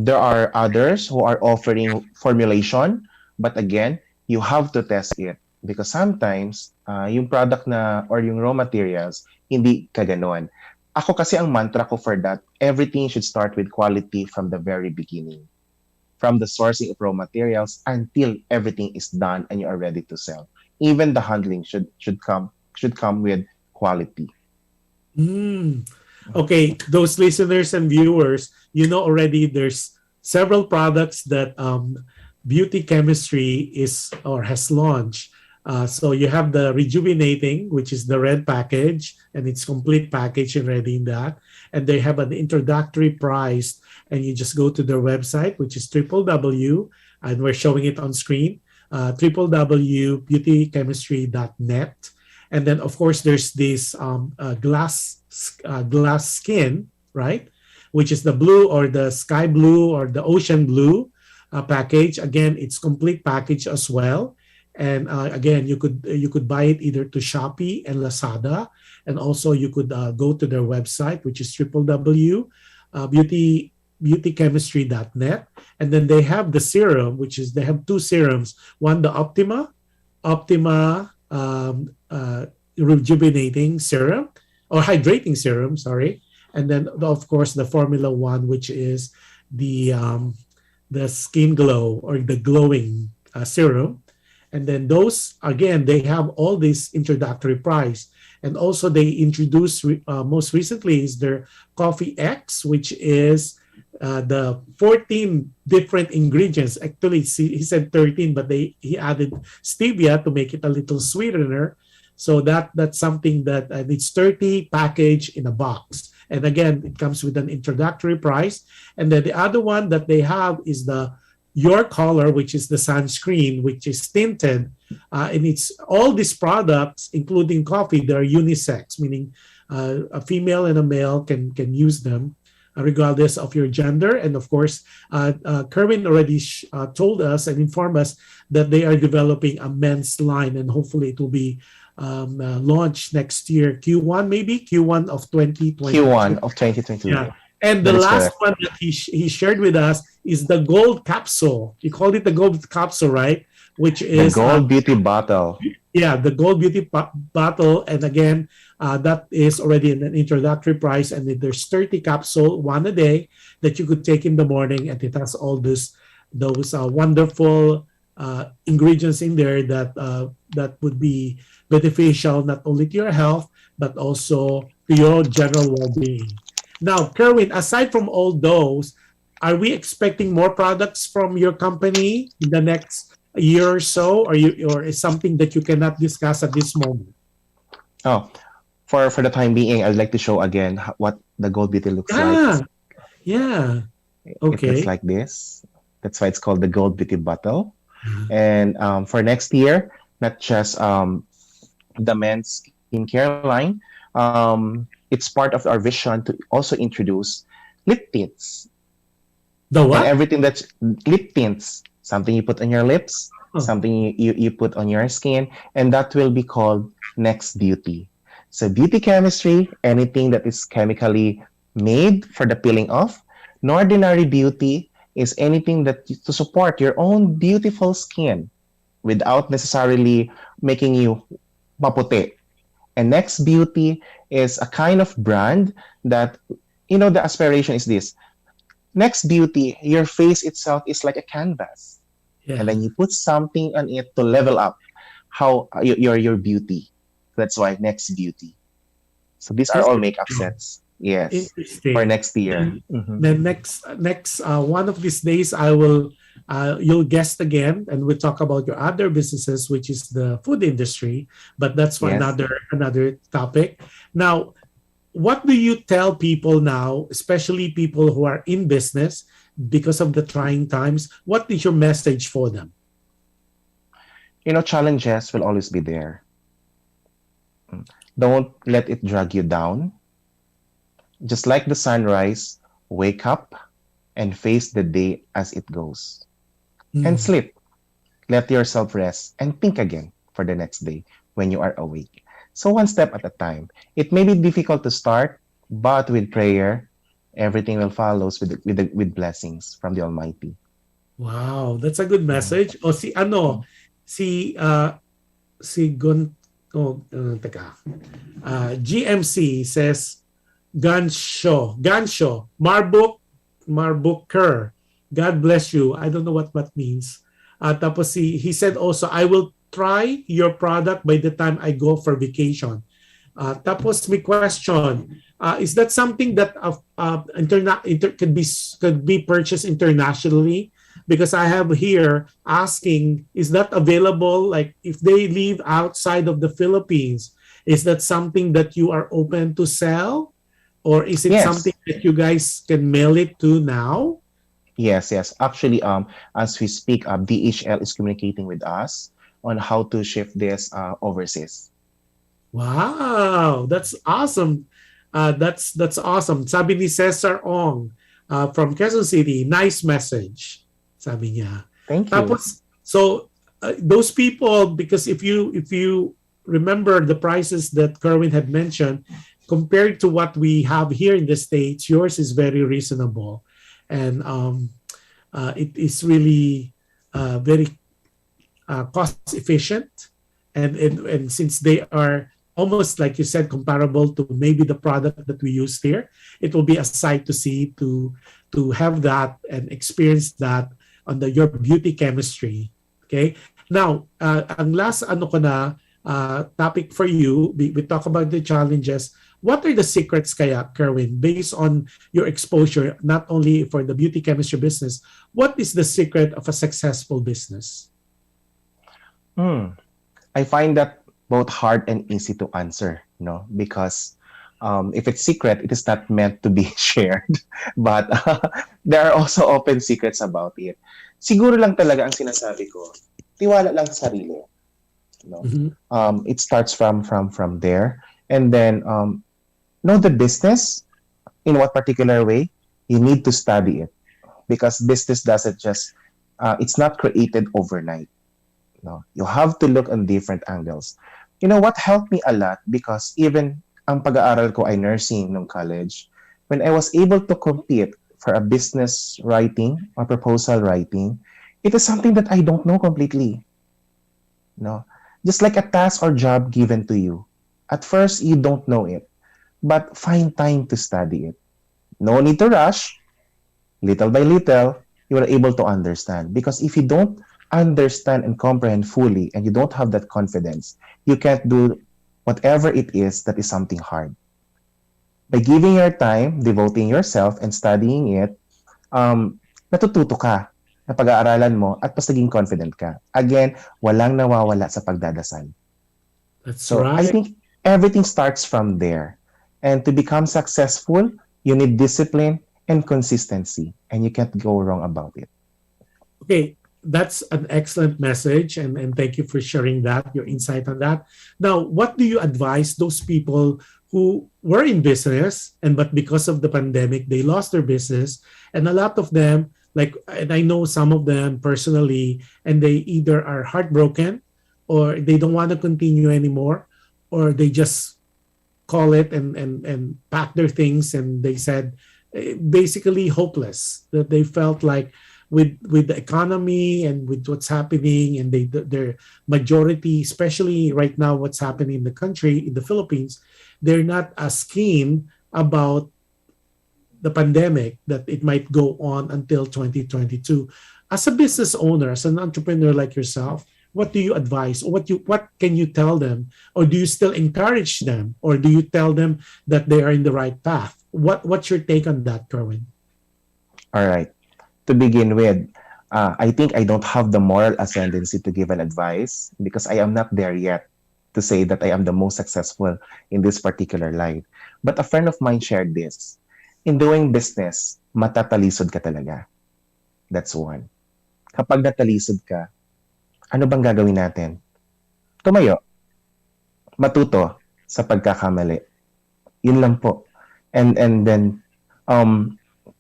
there are others who are offering formulation, but again, you have to test it because sometimes yung product na or yung raw materials hindi kaganon. Ako kasi ang mantra ko for that, everything should start with quality from the very beginning. From the sourcing of raw materials until everything is done and you are ready to sell. Even the handling should come with quality. Okay, those listeners and viewers, you know already there's several products that Beauty Chemistry is or has launched. So you have the Rejuvenating, which is the red package, and it's complete package already in that. And they have an introductory price, and you just go to their website, which is www, and we're showing it on screen, www.beautychemistry.net. And then, of course, there's this glass skin, right? Which is the blue or the sky blue or the ocean blue package. Again, it's complete package as well. And again, you could buy it either to Shopee and Lazada, and also you could go to their website, which is www.beautychemistry.net. And then they have the serum, they have two serums. One, the Optima rejuvenating serum or hydrating serum, sorry. And then, of course, the Formula One, which is the skin glow or the glowing serum. And then those, again, they have all this introductory price. And also they introduced, most recently is their Coffee X, which is the 14 different ingredients. Actually, he said 13, but he added stevia to make it a little sweetener. So that's something that it's 30 package in a box. And again, it comes with an introductory price. And then the other one that they have is the Your Color, which is the sunscreen, which is tinted. And it's all these products, including coffee, they're unisex, meaning a female and a male can use them regardless of your gender. And of course, Kerwin already told us and informed us that they are developing a men's line, and hopefully it will be launched next year, Q1 maybe, Q1 of 2020. Q1 of 2022. Yeah. And the That is last correct. one that he shared with us is the gold capsule. He called it the gold capsule, right? Which The is Gold Beauty Bottle. yeah, the gold beauty bottle. And again, that is already an introductory price, and there's 30 capsule, one a day, that you could take in the morning, and it has all those wonderful ingredients in there that would be beneficial not only to your health but also to your general well-being. Now, Kerwin, aside from all those, are we expecting more products from your company in the next year or so, or is something that you cannot discuss at this moment? Oh, for the time being, I'd like to show again what the Gold Beauty looks Yeah, like. yeah. It looks Okay. like this. That's why it's called the Gold Beauty Bottle. And for next year, not just the men's skincare line, it's part of our vision to also introduce lip tints The and what? everything that's lip tints, something you put on your lips, Oh. something you put on your skin, and that will be called Next Beauty. So beauty chemistry, anything that is chemically made for the peeling off. Ordinary beauty is anything that to support your own beautiful skin without necessarily making you maputi. And Next Beauty is a kind of brand that, the aspiration is this. Next Beauty, your face itself is like a canvas. Yeah. And then you put something on it to level up how your beauty. That's why Next Beauty. So these are all makeup sets. Yes. Interesting. For next year. Then next one of these days, you'll guest again, and we'll talk about your other businesses, which is the food industry. But that's for Yes. another topic. Now, what do you tell people now, especially people who are in business because of the trying times? What is your message for them? Challenges will always be there. Don't let it drag you down. Just like the sunrise, wake up and face the day as it goes. And sleep. Let yourself rest and think again for the next day when you are awake. So one step at a time. It may be difficult to start, but with prayer, everything will follow with blessings from the Almighty. Wow, that's a good message. O si Gon teka. GMC says Gansho, Marbuker. God bless you. I don't know what means. Tapos he said also, I will try your product by the time I go for vacation. Tapos may question, is that something that could be purchased internationally? Because I have here asking, is that available? Like if they live outside of the Philippines, is that something that you are open to sell? Or is it Yes. something that you guys can mail it to now? Yes. Actually, as we speak, DHL is communicating with us on how to ship this overseas. Wow, that's awesome. That's awesome. Sabi ni Cesar Ong from Quezon City, nice message. Sabi niya. Thank you. Tapos, so those people, because if you remember the prices that Kerwin had mentioned, compared to what we have here in the States, yours is very reasonable. And it is really very cost efficient. And since they are almost, like you said, comparable to maybe the product that we use here, it will be a sight to see, to have that and experience that on your beauty chemistry. Okay. Now, ang last topic for you, we talk about the challenges. What are the secrets kaya, Kerwin, based on your exposure, not only for the beauty chemistry business, what is the secret of a successful business? I find that both hard and easy to answer, because if it's secret, it is not meant to be shared. But there are also open secrets about it. Siguro lang talaga ang sinasabi ko, tiwala lang sa sarili. Mhm. It starts from there, and then know the business in what particular way. You need to study it because business doesn't just it's not created overnight. No, you have to look on different angles. You know what helped me a lot because even ang pag-aaral ko ay nursing nung college, when I was able to compete for a business writing or proposal writing, it is something that I don't know completely. No, just like a task or job given to you. At first, you don't know it, but find time to study it. No need to rush. Little by little, you are able to understand. Because if you don't understand and comprehend fully and you don't have that confidence, you can't do whatever it is that is something hard. By giving your time, devoting yourself, and studying it, natututo ka na pag-aaralan mo at mas naging confident ka. Again, walang nawawala sa pagdadasal. That's So I right. think everything starts from there. And to become successful, you need discipline and consistency, and you can't go wrong about it. Okay, that's an excellent message, and thank you for sharing that, your insight on that. Now, what do you advise those people who were in business and but because of the pandemic they lost their business, and a lot of them, like, and I know some of them personally, and they either are heartbroken or they don't want to continue anymore, or they just call it and pack their things, and they said basically hopeless, that they felt like with the economy and with what's happening, and their majority, especially right now what's happening in the country, in the Philippines, they're not as keen about the pandemic, that it might go on until 2022. As a business owner, as an entrepreneur like yourself, what do you advise? What can you tell them? Or do you still encourage them? Or do you tell them that they are in the right path? What's your take on that, Kerwin? All right. To begin with, I think I don't have the moral ascendancy to give an advice because I am not there yet to say that I am the most successful in this particular life. But a friend of mine shared this. In doing business, matatalisod ka talaga. That's one. Kapag natalisod ka, ano bang gagawin natin? Tumayo. Matuto sa pagkakamali. Yun lang po. And then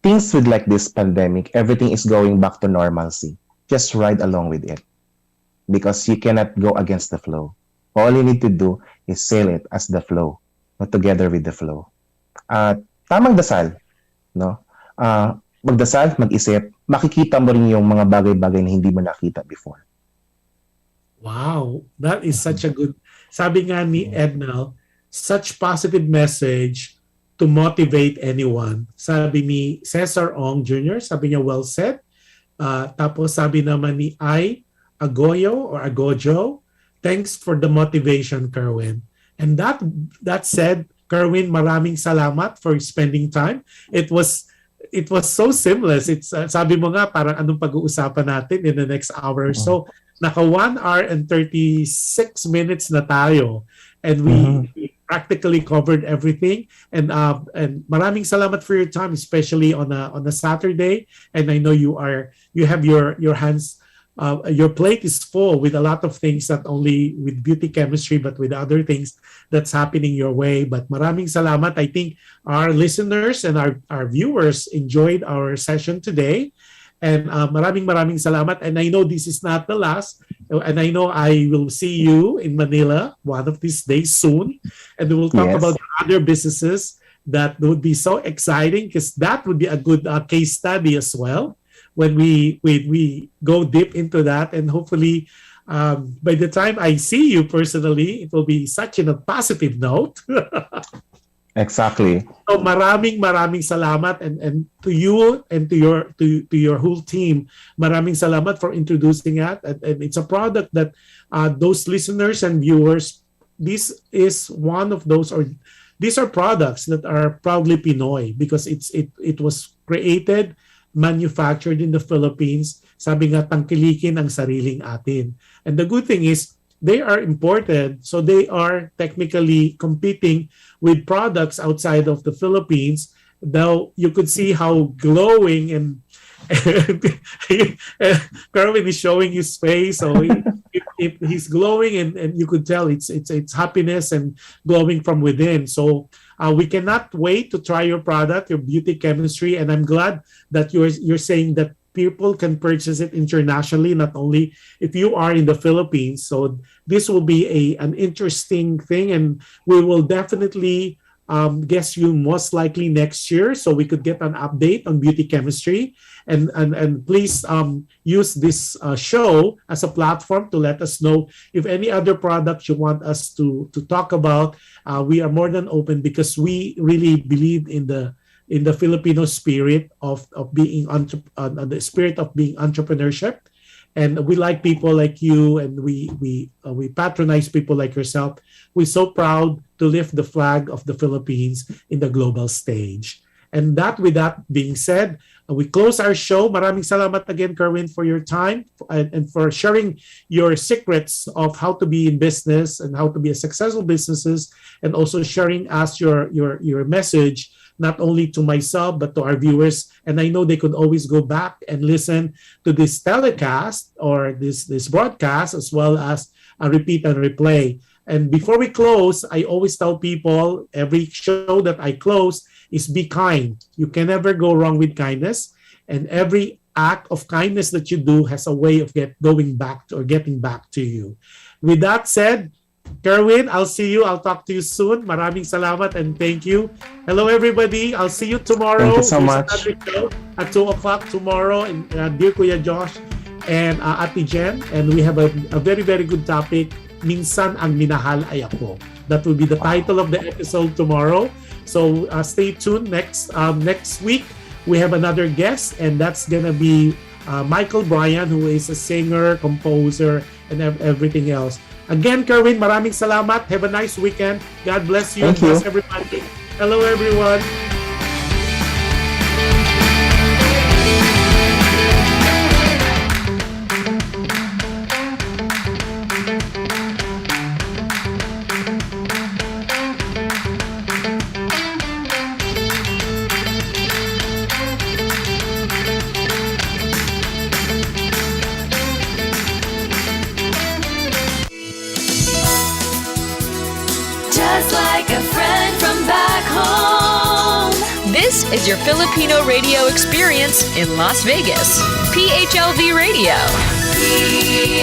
things with like this pandemic, everything is going back to normalcy. Just ride along with it because you cannot go against the flow. All you need to do is sail it as the flow, not together with the flow. Tamang dasal, no? Magdasal, mag-isip, makikita mo rin yung mga bagay-bagay na hindi mo nakita before. Wow, that is such a good, sabi nga ni Ednal, such positive message to motivate anyone. Sabi ni Cesar Ong Jr., sabi niya, well said. Tapos sabi naman ni Agoyo or Agojo, thanks for the motivation, Kerwin. And that said, Kerwin, maraming salamat for spending time. It was so seamless. It's sabi mo nga parang anong pag-uusapan natin in the next hour or so. Naka 1 hour and 36 minutes na tayo, and we practically covered everything. And maraming salamat for your time, especially on a Saturday. And I know you have your hands, your plate is full with a lot of things, not only with beauty chemistry but with other things that's happening your way. But maraming salamat. I think our listeners and our viewers enjoyed our session today. And maraming salamat. And I know this is not the last. And I know I will see you in Manila one of these days soon. And we will talk Yes. about other businesses that would be so exciting, because that would be a good case study as well when we go deep into that. And hopefully by the time I see you personally, it will be such in a positive note. Exactly. So maraming salamat, and to you and to your whole team, maraming salamat for introducing it. And it's a product that those listeners and viewers, this is one of those, or these are products that are proudly Pinoy, because it was created, manufactured in the Philippines. Sabi nga, tangkilikin ang sariling atin. And the good thing is, they are imported. So they are technically competing with products outside of the Philippines. Now you could see how glowing and Kerwin is showing his face, so he's glowing, and you could tell it's happiness and glowing from within. So we cannot wait to try your product, your beauty chemistry, and I'm glad that you're saying that people can purchase it internationally, not only if you are in the Philippines. So this will be an interesting thing, and we will definitely guess you most likely next year, so we could get an update on beauty chemistry. And please use this show as a platform to let us know if any other products you want us to talk about. We are more than open, because we really believe in the Filipino spirit of being the spirit of being entrepreneurship. And we like people like you, and we patronize people like yourself. We're so proud to lift the flag of the Philippines in the global stage. And with that being said, we close our show. Maraming salamat again, Kerwin, for your time and for sharing your secrets of how to be in business and how to be a successful businesses, and also sharing us your message, not only to myself but to our viewers. And I know they could always go back and listen to this telecast or this broadcast, as well as a repeat and replay. And before we close, I always tell people, every show that I close is be kind. You can never go wrong with kindness. And every act of kindness that you do has a way of getting back to you. With that said, Kerwin, I'll see you. I'll talk to you soon. Maraming salamat and thank you. Hello, everybody. I'll see you tomorrow. Thank you so much. Show at 2 o'clock tomorrow. And dear Kuya Josh and Ate Jen. And we have a very, very good topic. Minsan ang minahal ay ako. That will be the title of the episode tomorrow. So stay tuned. Next week, we have another guest. And that's going to be Michael Bryan, who is a singer, composer, and everything else. Again, Kerwin, maraming salamat. Have a nice weekend. God bless you. Thank you. Bless everybody. Hello, everyone. Just like a friend from back home. This is your Filipino radio experience in Las Vegas. PHLV Radio. PHLV.